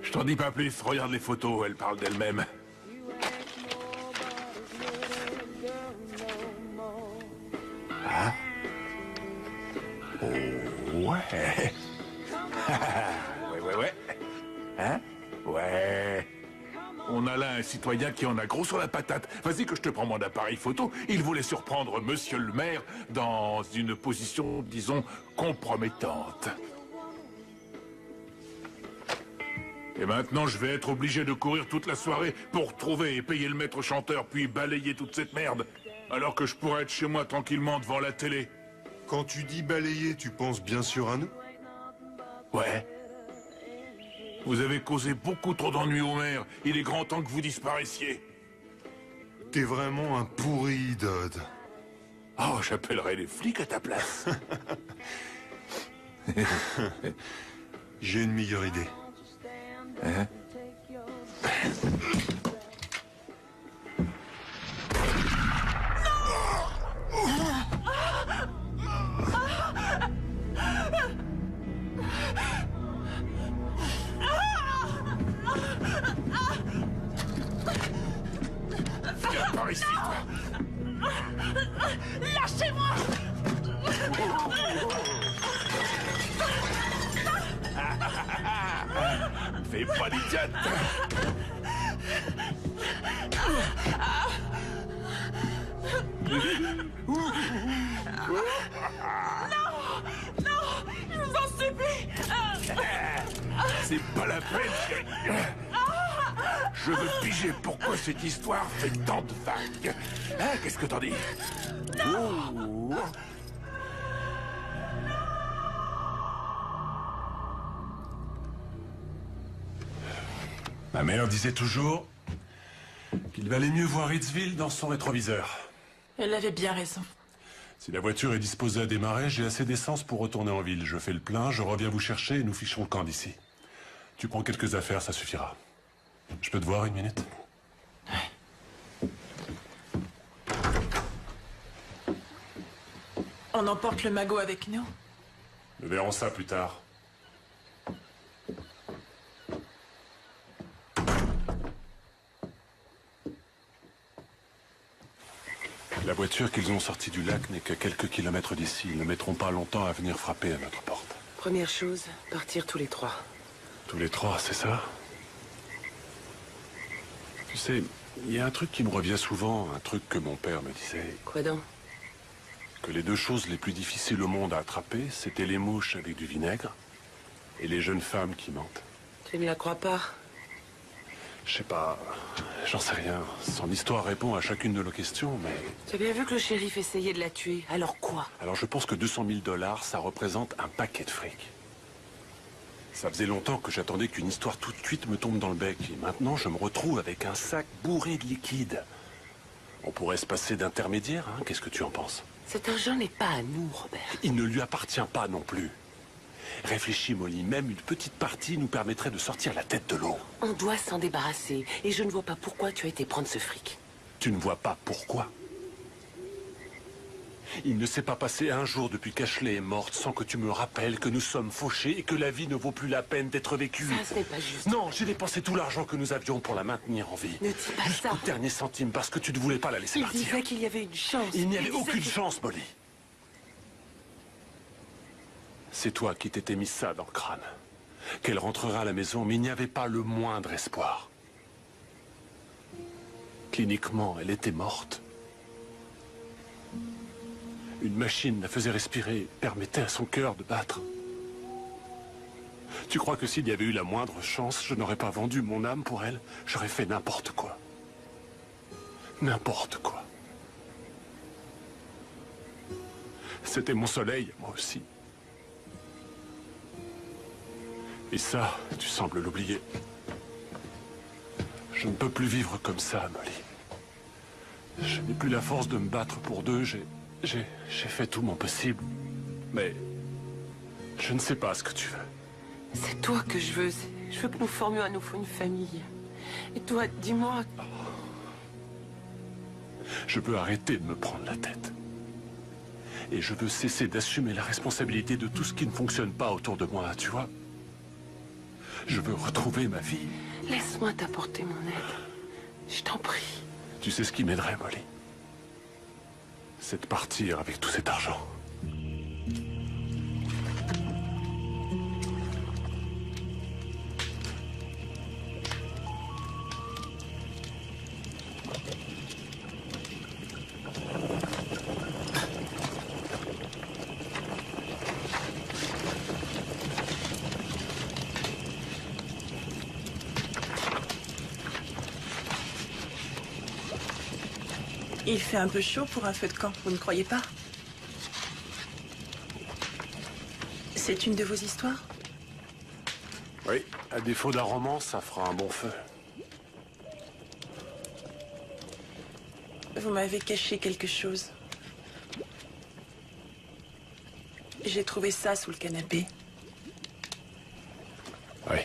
Je t'en dis pas plus, regarde les photos, elle parle d'elle-même. Hein? Oh, ouais. Ouais. malin, un citoyen qui en a gros sur la patate. Vas-y que je te prends mon appareil photo. Il voulait surprendre monsieur le maire dans une position, disons, compromettante. Et maintenant, je vais être obligé de courir toute la soirée pour trouver et payer le maître chanteur, puis balayer toute cette merde. Alors que je pourrais être chez moi tranquillement devant la télé. Quand tu dis balayer, tu penses bien sûr à nous? Ouais. Vous avez causé beaucoup trop d'ennuis au maire. Il est grand temps que vous disparaissiez. T'es vraiment un pourri, Dodd. Oh, j'appellerai les flics à ta place. J'ai une meilleure idée. Hein? Viens par ici, toi. Lâchez-moi! Fais pas l'idiote. Non, je vous en supplie. C'est pas la peine, chérie. Je veux piger pourquoi cette histoire fait tant de vagues. Hein, qu'est-ce que t'en dis? Oh. Ma mère disait toujours qu'il valait mieux voir Hitsville dans son rétroviseur. Elle avait bien raison. Si la voiture est disposée à démarrer, j'ai assez d'essence pour retourner en ville. Je fais le plein, je reviens vous chercher et nous fichons le camp d'ici. Tu prends quelques affaires, ça suffira. Je peux te voir une minute? On emporte le magot avec nous? Nous verrons ça plus tard. La voiture qu'ils ont sortie du lac n'est qu'à quelques kilomètres d'ici. Ils ne mettront pas longtemps à venir frapper à notre porte. Première chose, partir tous les trois. Tous les trois, c'est ça? Tu sais, il y a un truc qui me revient souvent, un truc que mon père me disait. Quoi donc? Que les deux choses les plus difficiles au monde à attraper, c'était les mouches avec du vinaigre et les jeunes femmes qui mentent. Tu ne la crois pas? Je sais pas, j'en sais rien. Son histoire répond à chacune de nos questions, mais... Tu as bien vu que le shérif essayait de la tuer. Alors quoi? Alors je pense que 200 000 $, ça représente un paquet de fric. Ça faisait longtemps que j'attendais qu'une histoire toute cuite me tombe dans le bec. Et maintenant, je me retrouve avec un sac bourré de liquide. On pourrait se passer d'intermédiaire, hein? Qu'est-ce que tu en penses? Cet argent n'est pas à nous, Robert. Il ne lui appartient pas non plus. Réfléchis, Molly, même une petite partie nous permettrait de sortir la tête de l'eau. On doit s'en débarrasser. Et je ne vois pas pourquoi tu as été prendre ce fric. Tu ne vois pas pourquoi? Il ne s'est pas passé un jour depuis qu'Ashley est morte sans que tu me rappelles que nous sommes fauchés et que la vie ne vaut plus la peine d'être vécue. Ça, ce n'est pas juste. Non, j'ai dépensé tout l'argent que nous avions pour la maintenir en vie. Ne dis pas Jusqu'au ça. dernier centime, parce que tu ne voulais pas la laisser Il partir. disait qu'il y avait une chance. Il n'y Il avait disait aucune que- chance, Molly. C'est toi qui t'étais mis ça dans le crâne. Qu'elle rentrera à la maison, mais il n'y avait pas le moindre espoir. Cliniquement, elle était morte. Une machine la faisait respirer, permettait à son cœur de battre. Tu crois que s'il y avait eu la moindre chance, je n'aurais pas vendu mon âme pour elle? J'aurais fait n'importe quoi. N'importe quoi. C'était mon soleil, moi aussi. Et ça, tu sembles l'oublier. Je ne peux plus vivre comme ça, Molly. Je n'ai plus la force de me battre pour deux. J'ai fait tout mon possible. Mais je ne sais pas ce que tu veux. C'est toi que je veux. Je veux que nous formions à nouveau une famille. Et toi, dis-moi... Je veux arrêter de me prendre la tête. Et je veux cesser d'assumer la responsabilité de tout ce qui ne fonctionne pas autour de moi, tu vois. Je veux retrouver ma vie. Laisse-moi t'apporter mon aide. Je t'en prie. Tu sais ce qui m'aiderait, Molly? C'est de partir avec tout cet argent. Il fait un peu chaud pour un feu de camp, vous ne croyez pas? C'est une de vos histoires? Oui, à défaut d'un roman, ça fera un bon feu. Vous m'avez caché quelque chose. J'ai trouvé ça sous le canapé. Oui.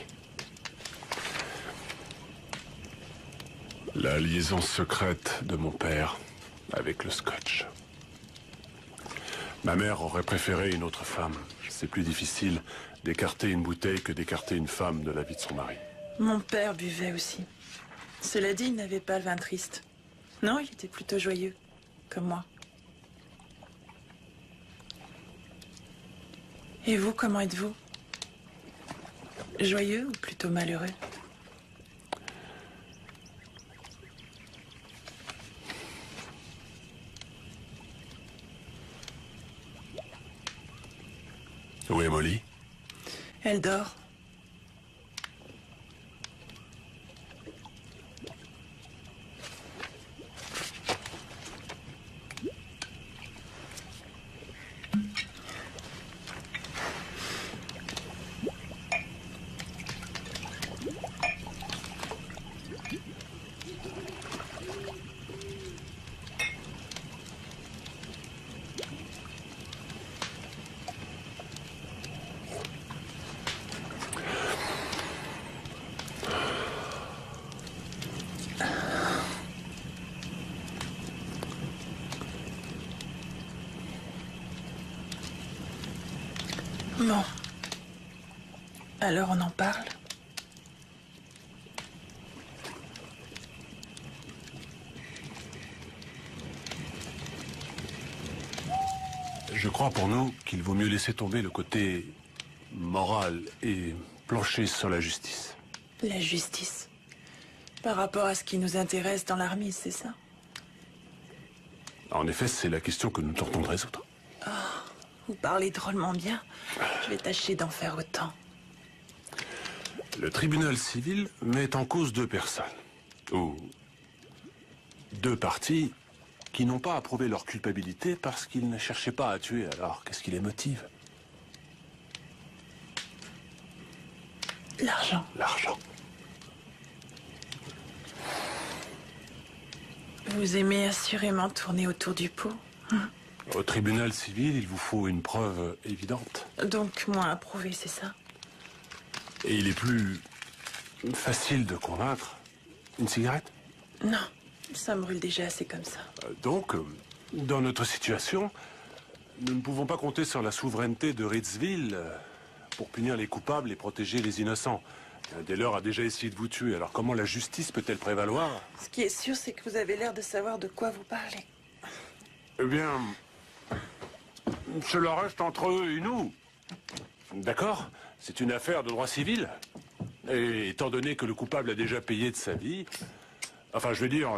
La liaison secrète de mon père avec le scotch. Ma mère aurait préféré une autre femme. C'est plus difficile d'écarter une bouteille que d'écarter une femme de la vie de son mari. Mon père buvait aussi. Cela dit, il n'avait pas le vin triste. Non, il était plutôt joyeux, comme moi. Et vous, comment êtes-vous? Joyeux ou plutôt malheureux? Où est Molly? Elle dort. Bon. Alors on en parle? Je crois pour nous qu'il vaut mieux laisser tomber le côté moral et plancher sur la justice. La justice. Par rapport à ce qui nous intéresse dans l'armée, c'est ça? En effet, c'est la question que nous tentons de résoudre. Oh, vous parlez drôlement bien. Je vais tâcher d'en faire autant. Le tribunal civil met en cause deux personnes, ou deux parties, qui n'ont pas approuvé leur culpabilité parce qu'ils ne cherchaient pas à tuer. Alors, qu'est-ce qui les motive? L'argent. L'argent. Vous aimez assurément tourner autour du pot. Au tribunal civil, il vous faut une preuve évidente. Donc, moins approuvé, c'est ça? Et il est plus facile de convaincre. Une cigarette? Non, ça me brûle déjà assez comme ça. Donc, dans notre situation, nous ne pouvons pas compter sur la souveraineté de Ritzville pour punir les coupables et protéger les innocents. Taylor a déjà essayé de vous tuer, alors comment la justice peut-elle prévaloir? Ce qui est sûr, c'est que vous avez l'air de savoir de quoi vous parlez. Eh bien, cela reste entre eux et nous. D'accord? C'est une affaire de droit civil. Et étant donné que le coupable a déjà payé de sa vie... Enfin, je veux dire...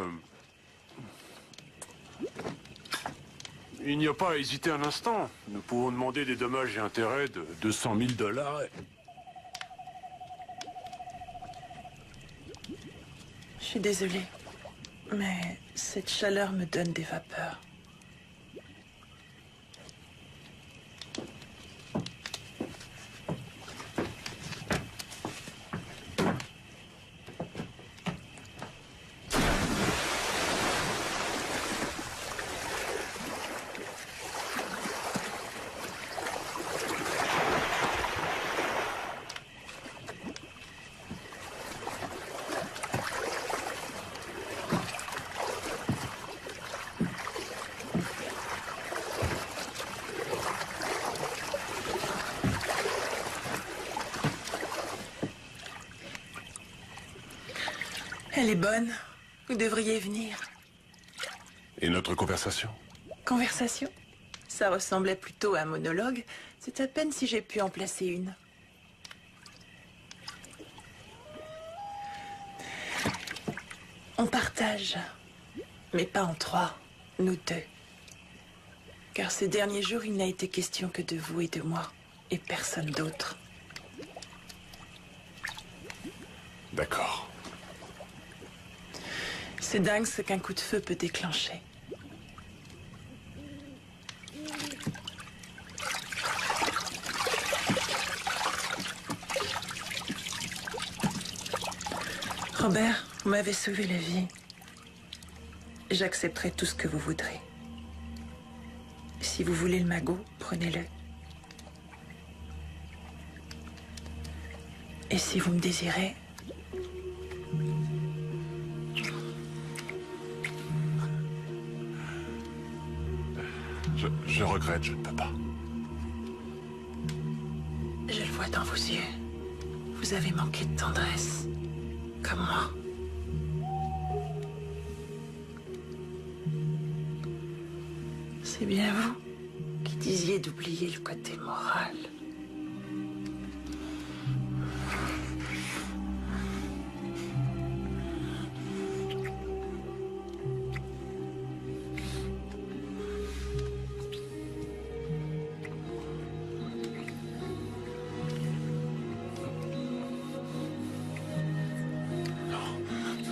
il n'y a pas à hésiter un instant. Nous pouvons demander des dommages et intérêts de 200 000 $. Je suis désolée, mais cette chaleur me donne des vapeurs. Elle est bonne. Vous devriez venir. Et notre conversation? Conversation? Ça ressemblait plutôt à un monologue. C'est à peine si j'ai pu en placer une. On partage, mais pas en trois, nous deux. Car ces derniers jours, il n'a été question que de vous et de moi, et personne d'autre. D'accord. C'est dingue ce qu'un coup de feu peut déclencher. Robert, vous m'avez sauvé la vie. J'accepterai tout ce que vous voudrez. Si vous voulez le magot, prenez-le. Et si vous me désirez, Je regrette, je ne peux pas. je le vois dans vos yeux. Vous avez manqué de tendresse, comme moi. C'est bien vous qui disiez d'oublier le côté moral.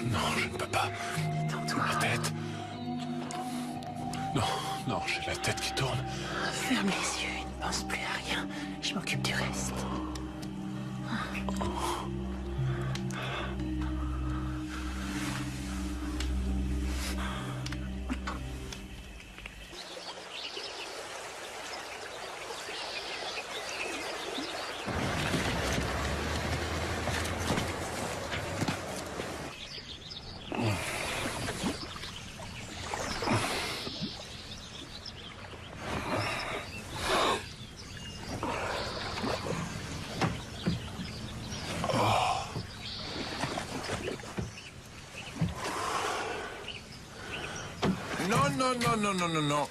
Non, je ne peux pas. Détends-toi. La tête. Non, non, j'ai la tête qui tourne. Ferme les yeux et ne pense plus à rien. Je m'occupe du reste. Non.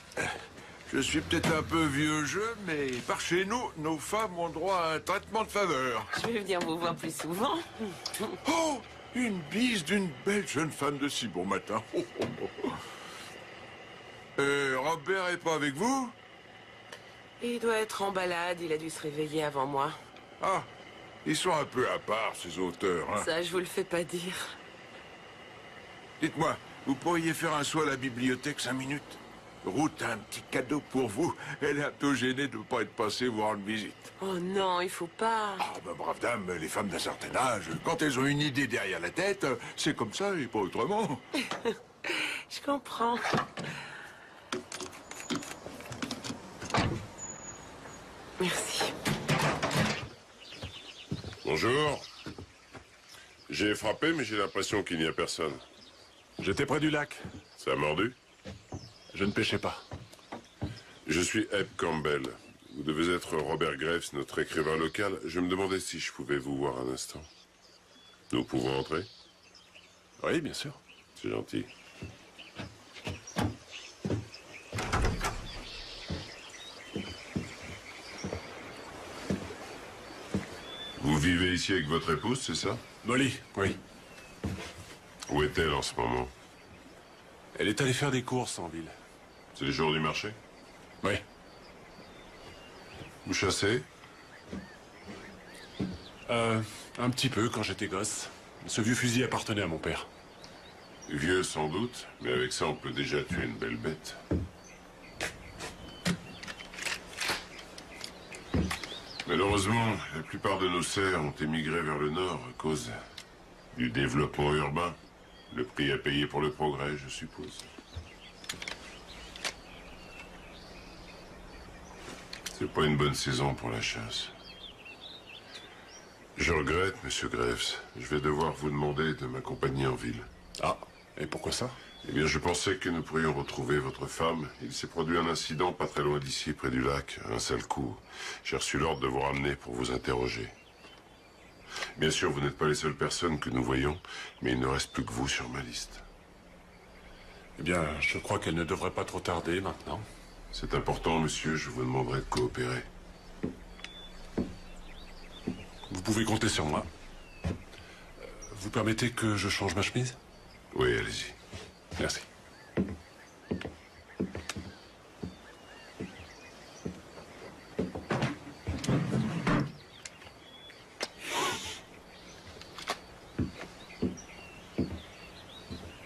Je suis peut-être un peu vieux jeu, mais par chez nous, nos femmes ont droit à un traitement de faveur. Je vais venir vous voir plus souvent. Oh, une bise d'une belle jeune femme de si bon matin. Robert est pas avec vous? Il doit être en balade, il a dû se réveiller avant moi. Ah, ils sont un peu à part, ces auteurs. Hein. Ça, je vous le fais pas dire. Dites-moi, vous pourriez faire un saut à la bibliothèque 5 minutes? Ruth a un petit cadeau pour vous. Elle est un peu gênée de ne pas être passée voir une visite. Oh non, il faut pas. Ah, ben, brave dame, les femmes d'un certain âge, quand elles ont une idée derrière la tête, c'est comme ça et pas autrement. Je comprends. Merci. Bonjour. J'ai frappé, mais j'ai l'impression qu'il n'y a personne. J'étais près du lac. Ça a mordu? Je ne pêchais pas. Je suis Eb Campbell. Vous devez être Robert Graves, notre écrivain local. Je me demandais si je pouvais vous voir un instant. Nous pouvons entrer? Oui, bien sûr. C'est gentil. Vous vivez ici avec votre épouse, c'est ça? Molly, oui. Où est-elle en ce moment? Elle est allée faire des courses en ville. C'est le jour du marché? Oui. Vous chassez? Un petit peu quand j'étais gosse. Ce vieux fusil appartenait à mon père. Vieux sans doute, mais avec ça on peut déjà tuer une belle bête. Malheureusement, la plupart de nos cerfs ont émigré vers le nord à cause du développement urbain. Le prix à payer pour le progrès, je suppose. C'est pas une bonne saison pour la chasse. Je regrette, monsieur Graves. Je vais devoir vous demander de m'accompagner en ville. Ah, et pourquoi ça? Eh bien, je pensais que nous pourrions retrouver votre femme. Il s'est produit un incident pas très loin d'ici, près du lac. Un sale coup. J'ai reçu l'ordre de vous ramener pour vous interroger. Bien sûr, vous n'êtes pas les seules personnes que nous voyons, mais il ne reste plus que vous sur ma liste. Eh bien, je crois qu'elle ne devrait pas trop tarder maintenant. C'est important, monsieur. Je vous demanderai de coopérer. Vous pouvez compter sur moi. Vous permettez que je change ma chemise? Oui, allez-y. Merci.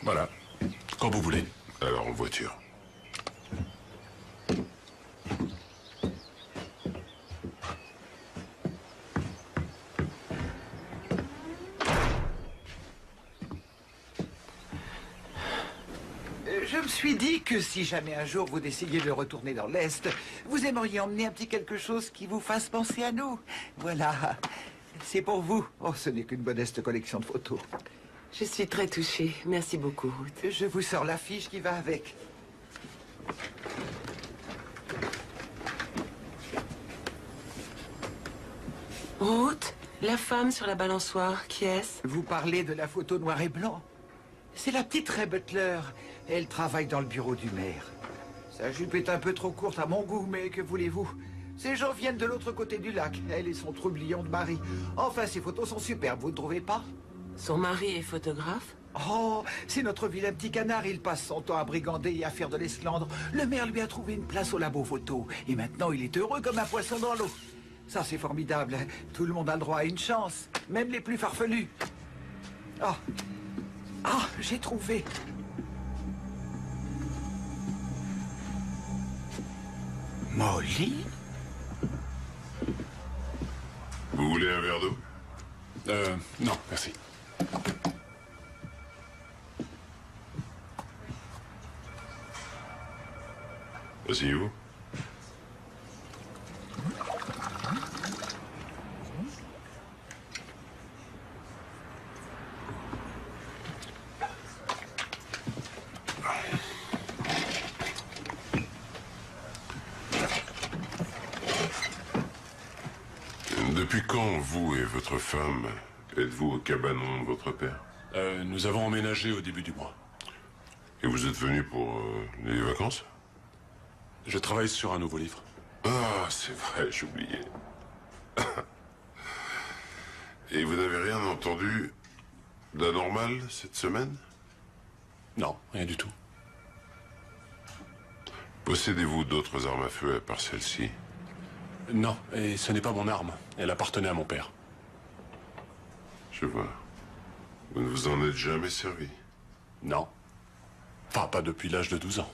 Voilà. Quand vous voulez. Alors, en voiture. Je me suis dit que si jamais un jour vous décidiez de retourner dans l'Est, vous aimeriez emmener un petit quelque chose qui vous fasse penser à nous. Voilà. C'est pour vous. Oh, ce n'est qu'une modeste collection de photos. Je suis très touchée. Merci beaucoup, Ruth. Je vous sors l'affiche qui va avec. Ruth, la femme sur la balançoire, qui est-ce? Vous parlez de la photo noir et blanc. C'est la petite Ray Butler. Elle travaille dans le bureau du maire. Sa jupe est un peu trop courte à mon goût, mais que voulez-vous? Ces gens viennent de l'autre côté du lac. Elle et son troublion de mari. Enfin, ces photos sont superbes, vous ne trouvez pas? Son mari est photographe? Oh, c'est notre vilain petit canard. Il passe son temps à brigander et à faire de l'esclandre. Le maire lui a trouvé une place au labo photo. Et maintenant, il est heureux comme un poisson dans l'eau. Ça, c'est formidable. Tout le monde a le droit à une chance. Même les plus farfelus. Oh. Ah, j'ai trouvé. Molly? Vous voulez un verre d'eau? Non, merci. Asseyez-vous. Depuis quand, vous et votre femme, êtes-vous au cabanon de votre père? Nous avons emménagé au début du mois. Et vous êtes venu pour les vacances? Je travaille sur un nouveau livre. Ah, c'est vrai, j'oubliais. Et vous n'avez rien entendu d'anormal cette semaine? Non, rien du tout. Possédez-vous d'autres armes à feu à part celle-ci? Non, et ce n'est pas mon arme. Elle appartenait à mon père. Je vois. Vous ne vous en êtes jamais servi? Non. Enfin, pas depuis l'âge de 12 ans.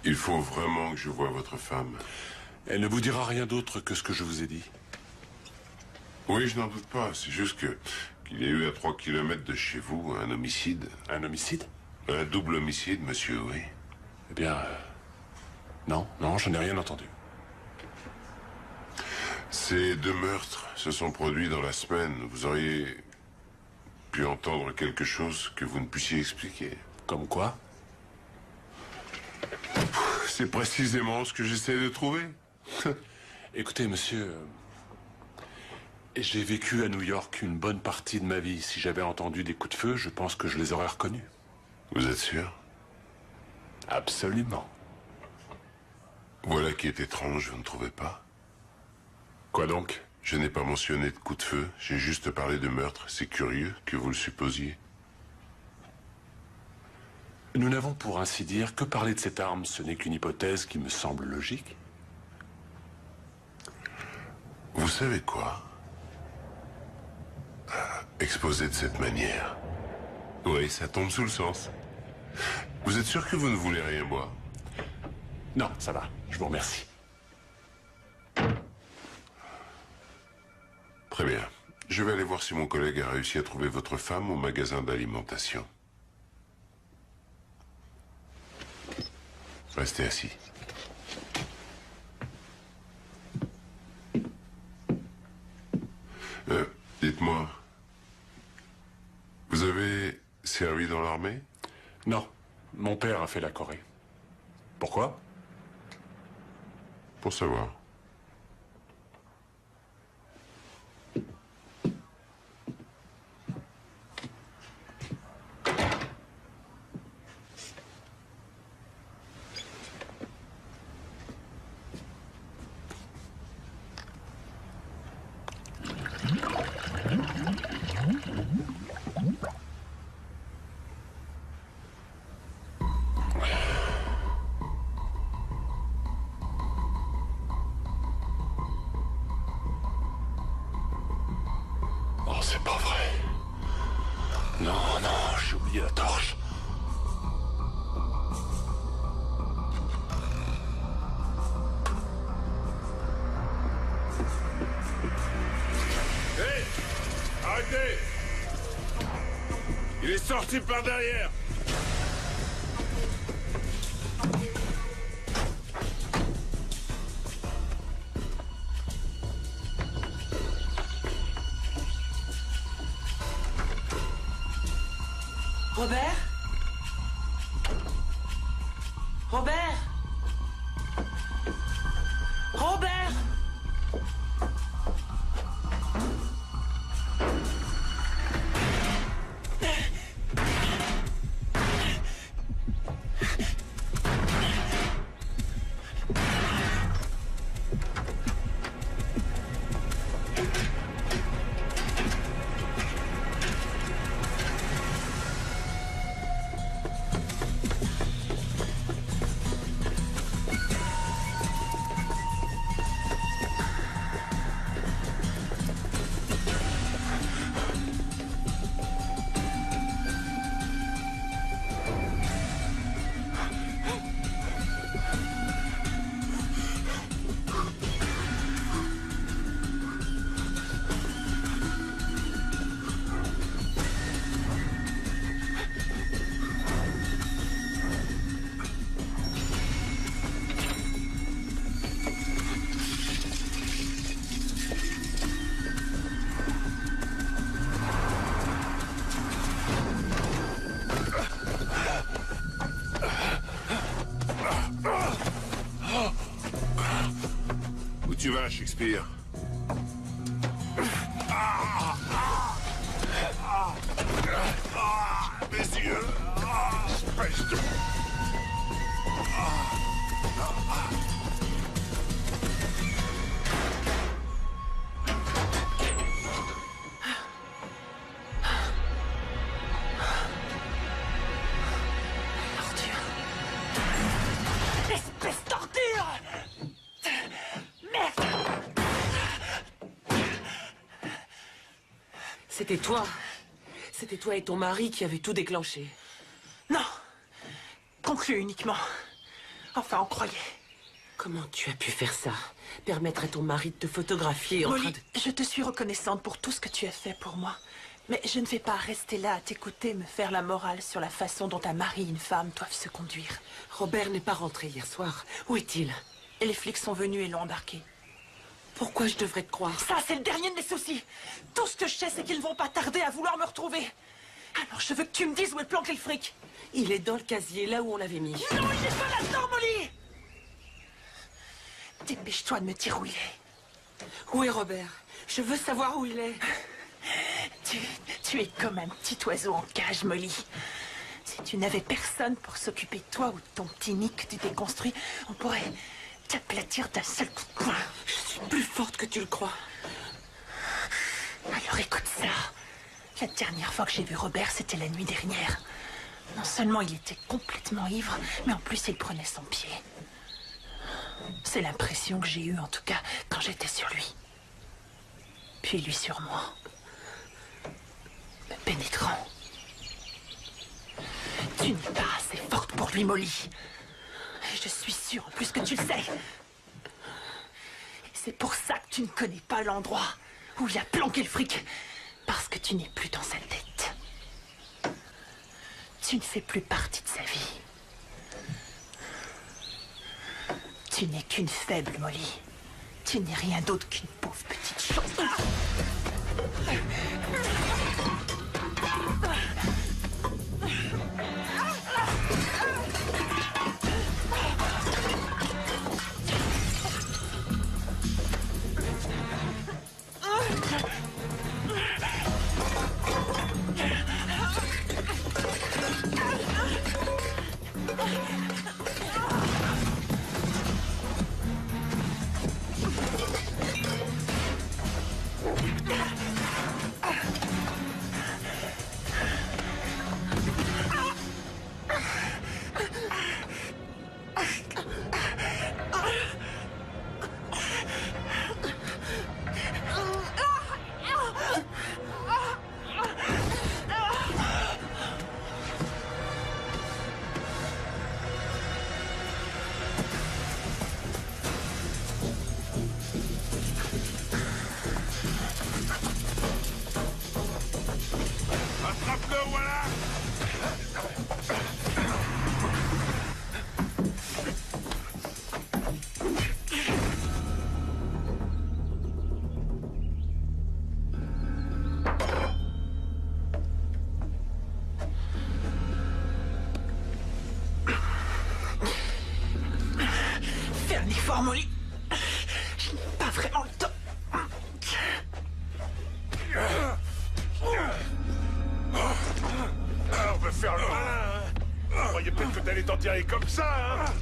Il faut vraiment que je voie votre femme. Elle ne vous dira rien d'autre que ce que je vous ai dit. Oui, je n'en doute pas. C'est juste qu'il y a eu à 3 kilomètres de chez vous un homicide. Un homicide? Un double homicide, monsieur, oui. Eh bien... Non, je n'ai rien entendu. Ces 2 meurtres se sont produits dans la semaine. Vous auriez pu entendre quelque chose que vous ne puissiez expliquer. Comme quoi? C'est précisément ce que j'essaie de trouver. Écoutez, monsieur... J'ai vécu à New York une bonne partie de ma vie. Si j'avais entendu des coups de feu, je pense que je les aurais reconnus. Vous êtes sûr? Absolument. Voilà qui est étrange, vous ne trouvez pas? Quoi donc? Je n'ai pas mentionné de coup de feu, j'ai juste parlé de meurtre. C'est curieux que vous le supposiez. Nous n'avons pour ainsi dire que parler de cette arme. Ce n'est qu'une hypothèse qui me semble logique. Vous savez quoi? Exposé de cette manière. Oui, ça tombe sous le sens. Vous êtes sûr que vous ne voulez rien boire? Non, ça va. Je vous remercie. Très bien. Je vais aller voir si mon collègue a réussi à trouver votre femme au magasin d'alimentation. Restez assis. Dites-moi, vous avez servi dans l'armée? Non, mon père a fait la Corée. Pourquoi? Pour savoir. Oh, c'est pas vrai. Non, j'ai oublié la torche. Hé! Arrêtez! Il est sorti par derrière. Robert? Robert? Robert? Où tu vas, Shakespeare? Mes yeux! Espèce de... Espèce d'ordure! Merde! C'était toi. C'était toi et ton mari qui avez tout déclenché. Non. Conclu uniquement. Enfin, on croyait. Comment tu as pu faire ça? Permettre à ton mari de te photographier en train Molly, de... je te suis reconnaissante pour tout ce que tu as fait pour moi. Mais je ne vais pas rester là à t'écouter me faire la morale sur la façon dont un mari et une femme doivent se conduire. Robert n'est pas rentré hier soir. Où est-il? Et les flics sont venus et l'ont embarqué. Pourquoi je devrais te croire? Ça, c'est le dernier de mes soucis. Tout ce que je sais, c'est qu'ils ne vont pas tarder à vouloir me retrouver. Alors, je veux que tu me dises où est planqué le fric. Il est dans le casier, là où on l'avait mis. Non, il n'est pas là-dedans, Molly! Dépêche-toi de me dire où il est. Où est Robert? Je veux savoir où il est. Tu es comme un petit oiseau en cage, Molly. Si tu n'avais personne pour s'occuper de toi ou de ton petit nid que tu déconstruis, on pourrait t'aplatir d'un seul coup de poing. Je suis plus forte que tu le crois. Alors écoute ça. La dernière fois que j'ai vu Robert, c'était la nuit dernière. Non seulement il était complètement ivre, mais en plus il prenait son pied. C'est l'impression que j'ai eue, en tout cas, quand j'étais sur lui. Puis lui sur moi. Me pénétrant. Tu n'es pas assez forte pour lui, Molly. Et je suis sûre, en plus, que tu le sais. Et c'est pour ça que tu ne connais pas l'endroit où il a planqué le fric. Parce que tu n'es plus dans sa tête. Tu ne fais plus partie de sa vie. Tu n'es qu'une faible, Molly. Tu n'es rien d'autre qu'une pauvre petite chose. panique fort, Molly. Je n'ai pas vraiment le temps. On veut faire le malin, hein. Vous croyez peut-être que t'allais t'en tirer comme ça, hein.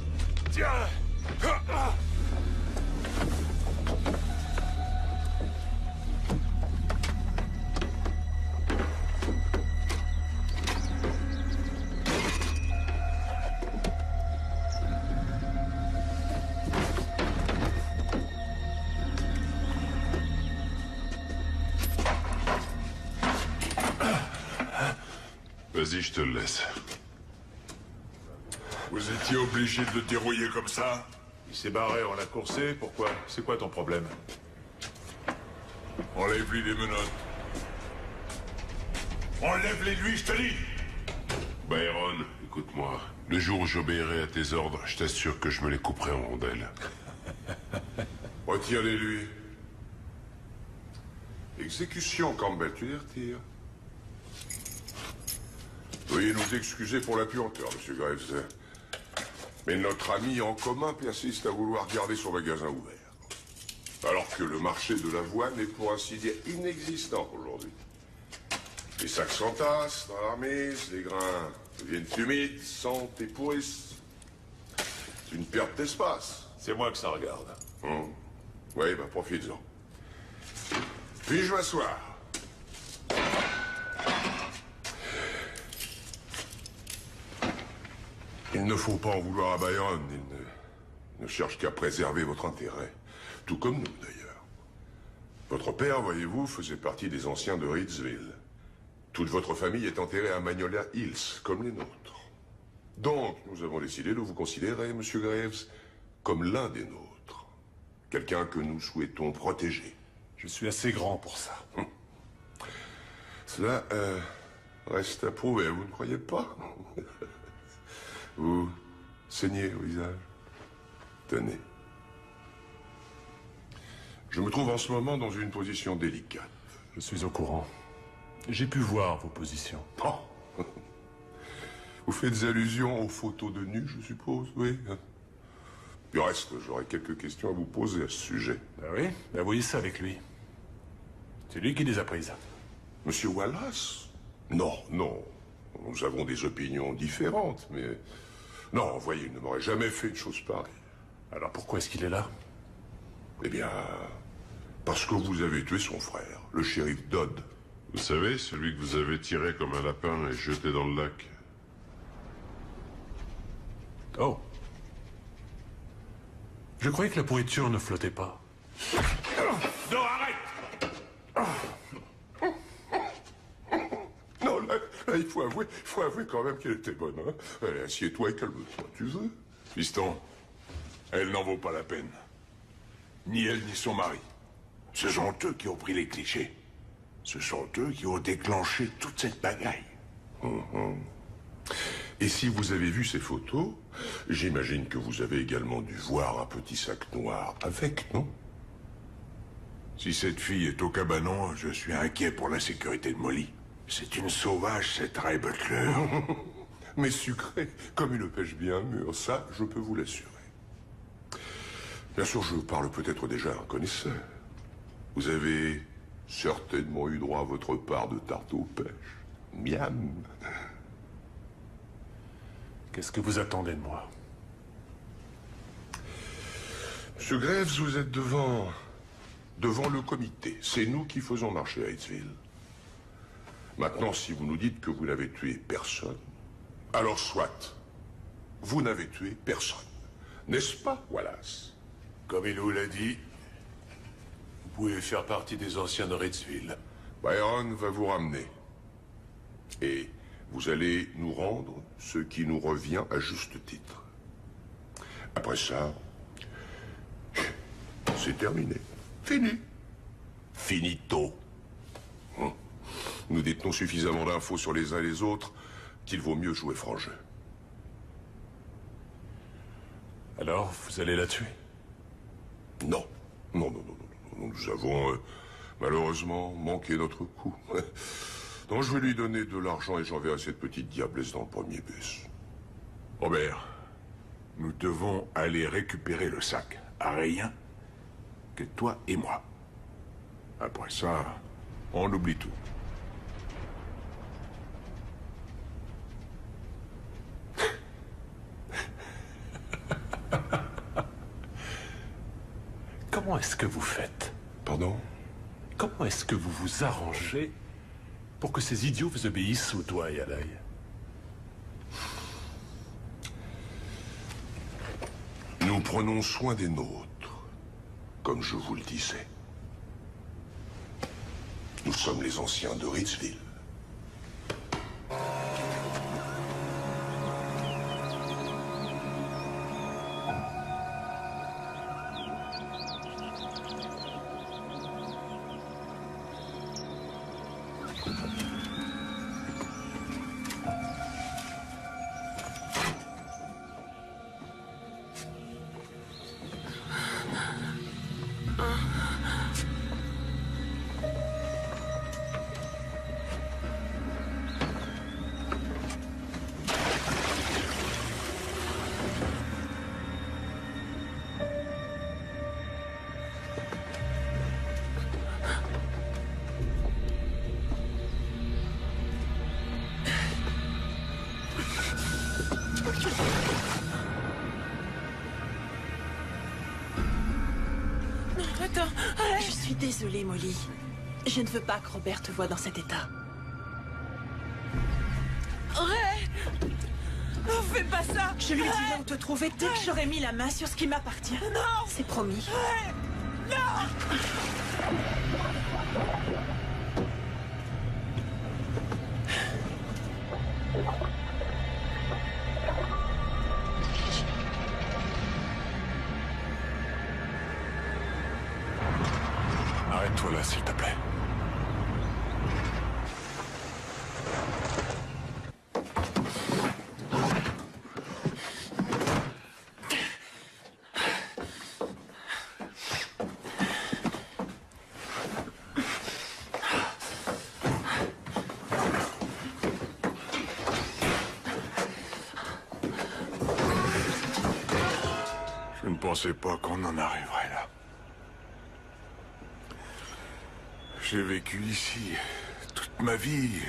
Tiens. Vas-y, je te le laisse. Vous étiez obligé de le dérouiller comme ça? Il s'est barré, on l'a coursé, pourquoi? C'est quoi ton problème? Enlève-lui les menottes. Enlève-les lui, je te dis! Byron, écoute-moi. Le jour où j'obéirai à tes ordres, je t'assure que je me les couperai en rondelles. Retire-les lui. Exécution, Campbell, tu les retires. Veuillez nous excuser pour la puanteur, monsieur Graves. Mais notre ami en commun persiste à vouloir garder son magasin ouvert. Alors que le marché de l'avoine est pour ainsi dire inexistant aujourd'hui. Les sacs s'entassent dans la remise, les grains deviennent humides, sentent et pourrissent. C'est une perte d'espace. C'est moi que ça regarde. Oui, bah profites-en. Puis-je m'asseoir? Il ne faut pas en vouloir à Byron. Il ne cherche qu'à préserver votre intérêt. Tout comme nous, d'ailleurs. Votre père, voyez-vous, faisait partie des anciens de Ritzville. Toute votre famille est enterrée à Magnolia Hills, comme les nôtres. Donc, nous avons décidé de vous considérer, monsieur Graves, comme l'un des nôtres. Quelqu'un que nous souhaitons protéger. Je suis assez grand pour ça. Cela reste à prouver, vous ne croyez pas? Vous saignez au visage. Tenez. Je me trouve en ce moment dans une position délicate. Je suis au courant. J'ai pu voir vos positions. Oh. Vous faites allusion aux photos de nu, je suppose, oui. Du reste, j'aurais quelques questions à vous poser à ce sujet. Ben oui, ben voyez ça avec lui. C'est lui qui les a prises. Monsieur Wallace? Non, non. Nous avons des opinions différentes, mais... Non, voyez, il ne m'aurait jamais fait une chose pareille. Alors pourquoi est-ce qu'il est là? Eh bien... parce que vous avez tué son frère, le shérif Dodd. Vous savez, celui que vous avez tiré comme un lapin et jeté dans le lac. Oh. Je croyais que la pourriture ne flottait pas. Non, arrête! Non, là, il faut avouer quand même qu'elle était bonne, hein. Allez, assieds-toi et calme-toi, tu veux? Fiston, elle n'en vaut pas la peine. Ni elle, ni son mari. Ce sont eux qui ont pris les clichés. Ce sont eux qui ont déclenché toute cette bagaille. Et si vous avez vu ces photos, j'imagine que vous avez également dû voir un petit sac noir avec, non? Si cette fille est au cabanon, je suis inquiet pour la sécurité de Molly. C'est une sauvage, cette Ray Butler. Mais sucrée, comme une pêche bien mûre, ça, je peux vous l'assurer. Bien sûr, je parle peut-être déjà à un connaisseur. Vous avez certainement eu droit à votre part de tarte aux pêches. Miam. Qu'est-ce que vous attendez de moi? Monsieur Graves, vous êtes devant le comité. C'est nous qui faisons marcher à Hitsville. Maintenant, si vous nous dites que vous n'avez tué personne, alors soit. Vous n'avez tué personne. N'est-ce pas, Wallace? Comme il vous l'a dit, vous pouvez faire partie des anciens de Ritzville. Byron va vous ramener. Et vous allez nous rendre ce qui nous revient à juste titre. Après ça, c'est terminé. Fini. Finito. Nous détenons suffisamment d'infos sur les uns et les autres qu'il vaut mieux jouer franc jeu. Alors, vous allez la tuer? Non. Non. Nous avons malheureusement manqué notre coup. Donc je vais lui donner de l'argent et j'enverrai cette petite diablesse dans le premier bus. Robert, Nous devons aller récupérer le sac. Rien que toi et moi. Après ça, on oublie tout. Comment est-ce que vous faites? Pardon? Comment est-ce que vous vous arrangez pour que ces idiots vous obéissent au doigt et à l'œil? Nous prenons soin des nôtres, comme je vous le disais. Nous sommes les anciens de Ritzville. Je suis désolée, Molly. Je ne veux pas que Robert te voie dans cet état. Ray! Oh, fais pas ça! Je lui dirai où te trouver dès que j'aurai mis la main sur ce qui m'appartient. Non! C'est promis. Ray! Non! Arrête-toi là, s'il te plaît. Je ne pensais pas qu'on en arriverait là. J'ai vécu ici toute ma vie.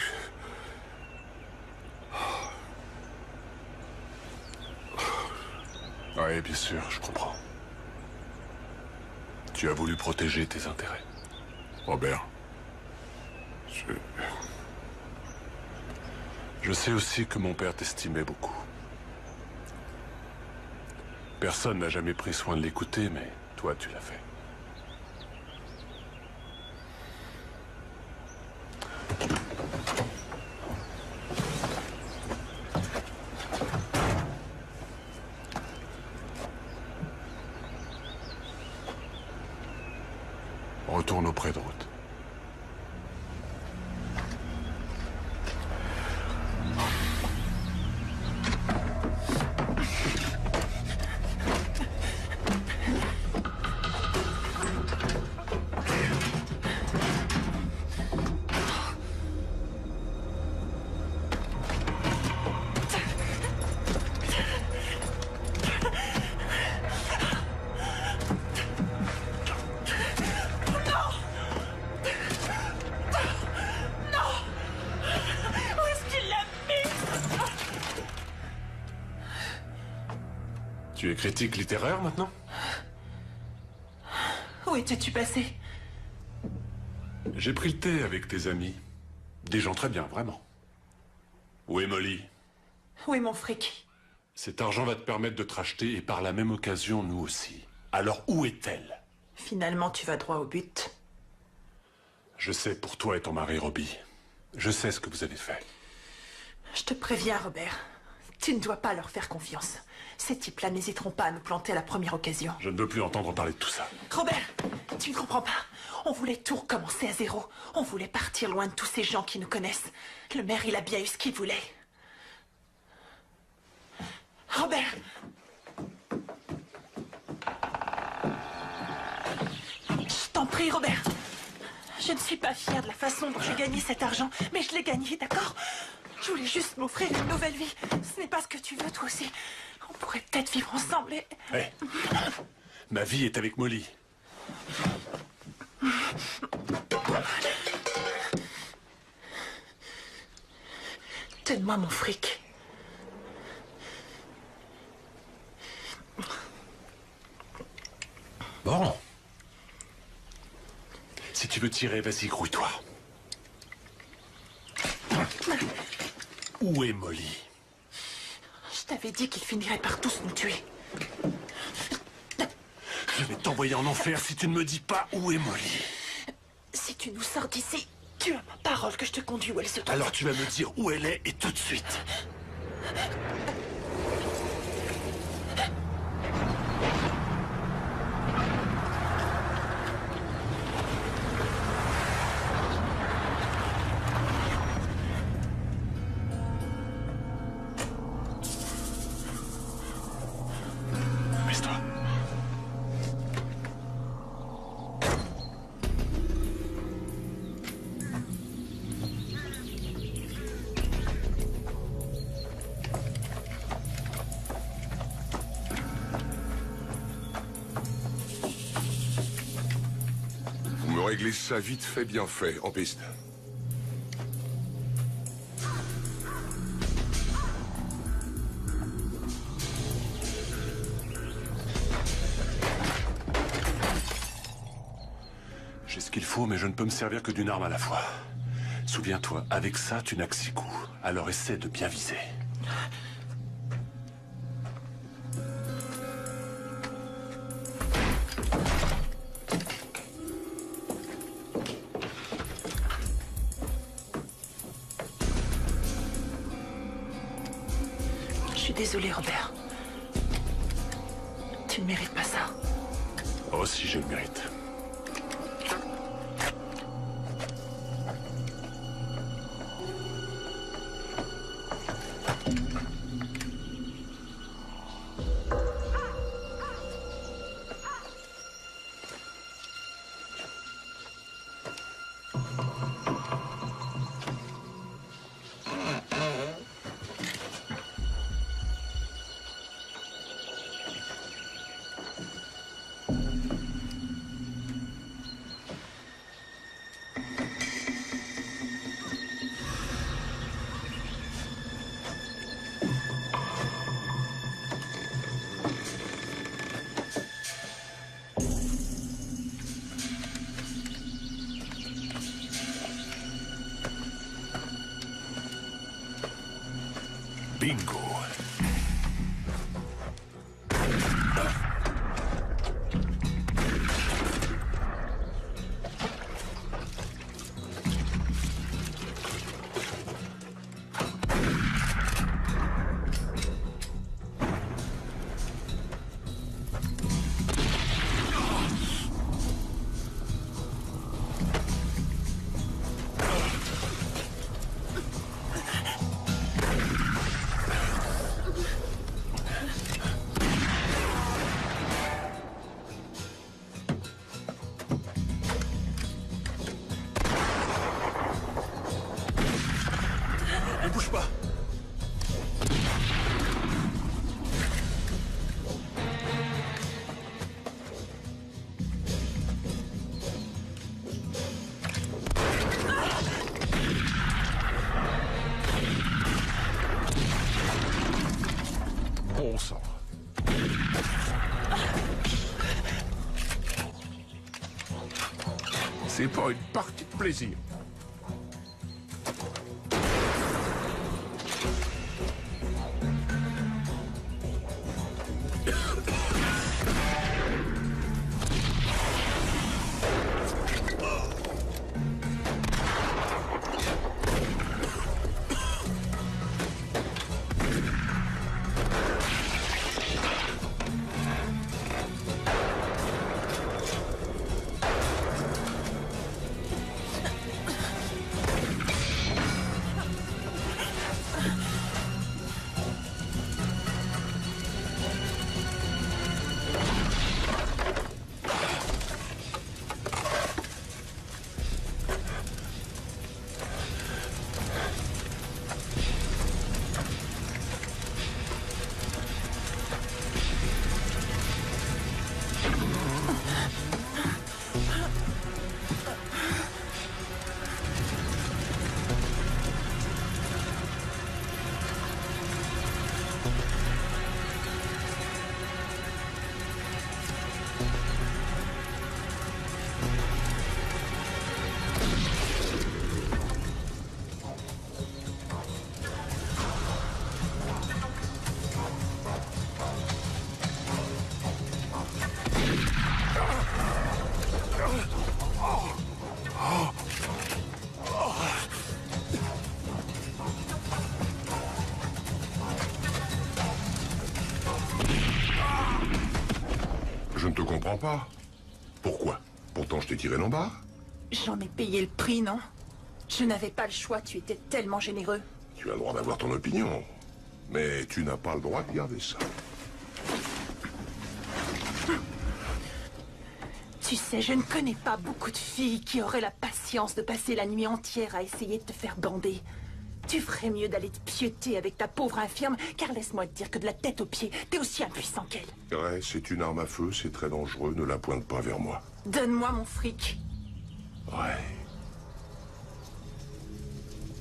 Oui, bien sûr, je comprends. Tu as voulu protéger tes intérêts. Robert, je sais aussi que mon père t'estimait beaucoup. Personne n'a jamais pris soin de l'écouter, mais toi, tu l'as fait. Retourne auprès de Ruth. Tu es critique littéraire maintenant? Où étais-tu passé? J'ai pris le thé avec tes amis. Des gens très bien, vraiment. Où est Molly? Où est mon fric? Cet argent va te permettre de te racheter et par la même occasion, nous aussi. Alors où est-elle? Finalement, tu vas droit au but. Je sais pour toi et ton mari, Robbie. Je sais ce que vous avez fait. Je te préviens, Robert. Tu ne dois pas leur faire confiance. Ces types-là n'hésiteront pas à nous planter à la première occasion. Je ne veux plus entendre parler de tout ça. Robert, tu ne comprends pas. On voulait tout recommencer à zéro. On voulait partir loin de tous ces gens qui nous connaissent. Le maire, il a bien eu ce qu'il voulait. Robert! Je t'en prie, Robert. Je ne suis pas fière de la façon dont j'ai gagné cet argent, mais je l'ai gagné, d'accord? Je voulais juste m'offrir une nouvelle vie. Ce n'est pas ce que tu veux, toi aussi. En pourrait peut-être vivre ensemble et... Hé, ma vie est avec Molly. Donne-moi mon fric. Bon. Si tu veux tirer, vas-y, grouille-toi. Où est Molly? Je t'avais dit qu'il finirait par tous nous tuer. Je vais t'envoyer en enfer si tu ne me dis pas où est Molly. Si tu nous sors d'ici, tu as ma parole que je te conduis où elle se trouve. Alors tu vas me dire où elle est et tout de suite. Baisse-toi. Vous me réglez ça vite fait, bien fait, en piste. J'ai ce qu'il faut, mais je ne peux me servir que d'une arme à la fois. Souviens-toi, avec ça, tu n'as que 6 coups. Alors essaie de bien viser. Je suis désolée, Robert. Tu ne mérites pas ça. Oh, si je le mérite. Bingo. Ne bouge pas. Bon sang. C'est pas une partie de plaisir. Je ne te comprends pas. Pourquoi? Pourtant, je t'ai tiré d'en bas. J'en ai payé le prix, non? Je n'avais pas le choix, tu étais tellement généreux. Tu as le droit d'avoir ton opinion. Mais tu n'as pas le droit de garder ça. Tu sais, je ne connais pas beaucoup de filles qui auraient la patience de passer la nuit entière à essayer de te faire bander. Tu ferais mieux d'aller te pieuter avec ta pauvre infirme, car laisse-moi te dire que de la tête aux pieds, t'es aussi impuissant qu'elle. Ouais, c'est une arme à feu, c'est très dangereux, ne la pointe pas vers moi. Donne-moi mon fric. Ouais.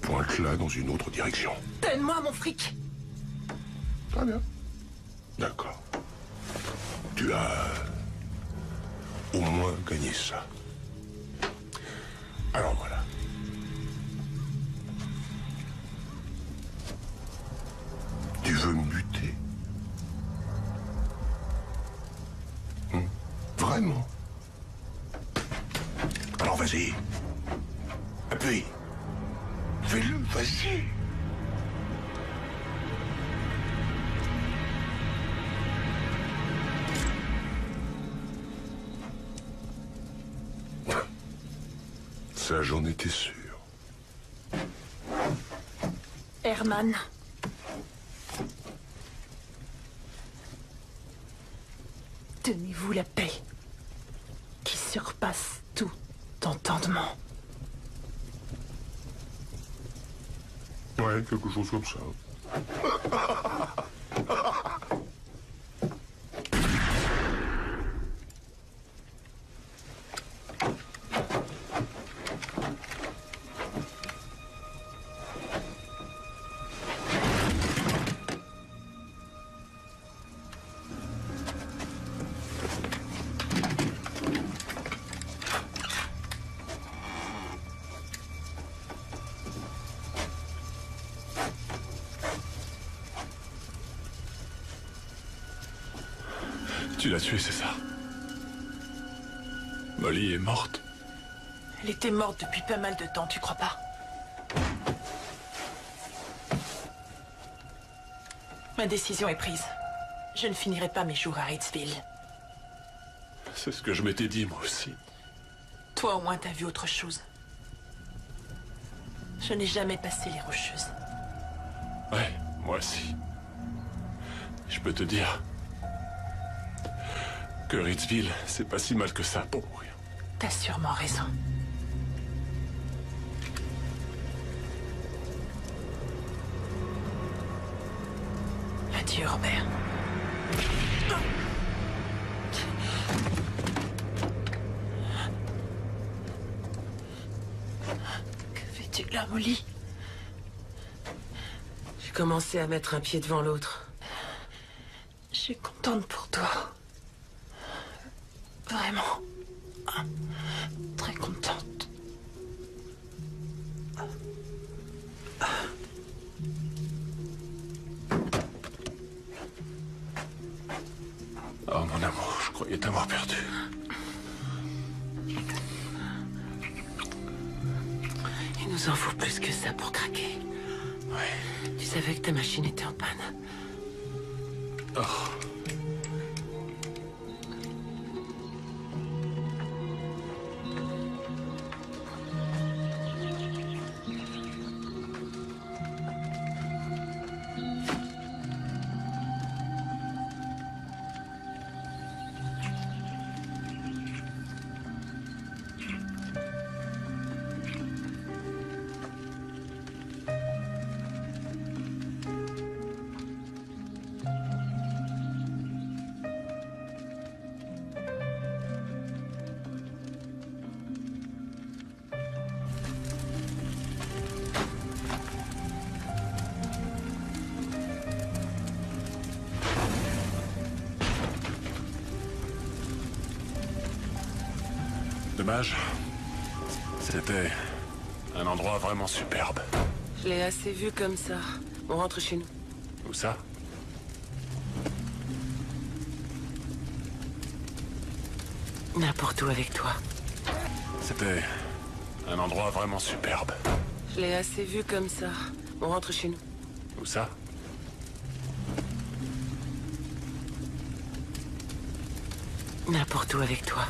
Pointe-la dans une autre direction. Donne-moi mon fric. Très bien. D'accord. Tu as au moins gagné ça. Alors voilà. Tu veux me buter? Vraiment? Alors vas-y. Appuie. Fais-le, vas-y. Ça, j'en étais sûr. Herman. Donnez-vous la paix qui surpasse tout entendement. Ouais, quelque chose comme ça. Tu l'as tuée, c'est ça? Molly est morte? Elle était morte depuis pas mal de temps, tu crois pas? Ma décision est prise. Je ne finirai pas mes jours à Ritzville. C'est ce que je m'étais dit, moi aussi. Toi, au moins, t'as vu autre chose. Je n'ai jamais passé les Rocheuses. Ouais, moi aussi. Je peux te dire que Ritzville, c'est pas si mal que ça pour mourir. T'as sûrement raison. Adieu, Robert. Que fais-tu là, Molly? J'ai commencé à mettre un pied devant l'autre. Je suis contente pour toi. Vraiment. Très contente. Oh, mon amour, je croyais t'avoir perdu. Il nous en faut plus que ça pour craquer. Ouais. Tu savais que ta machine était en panne. Oh. Dommage. C'était un endroit vraiment superbe. Je l'ai assez vu comme ça. On rentre chez nous. Où ça? N'importe où avec toi. C'était un endroit vraiment superbe. Je l'ai assez vu comme ça. On rentre chez nous. Où ça? N'importe où avec toi.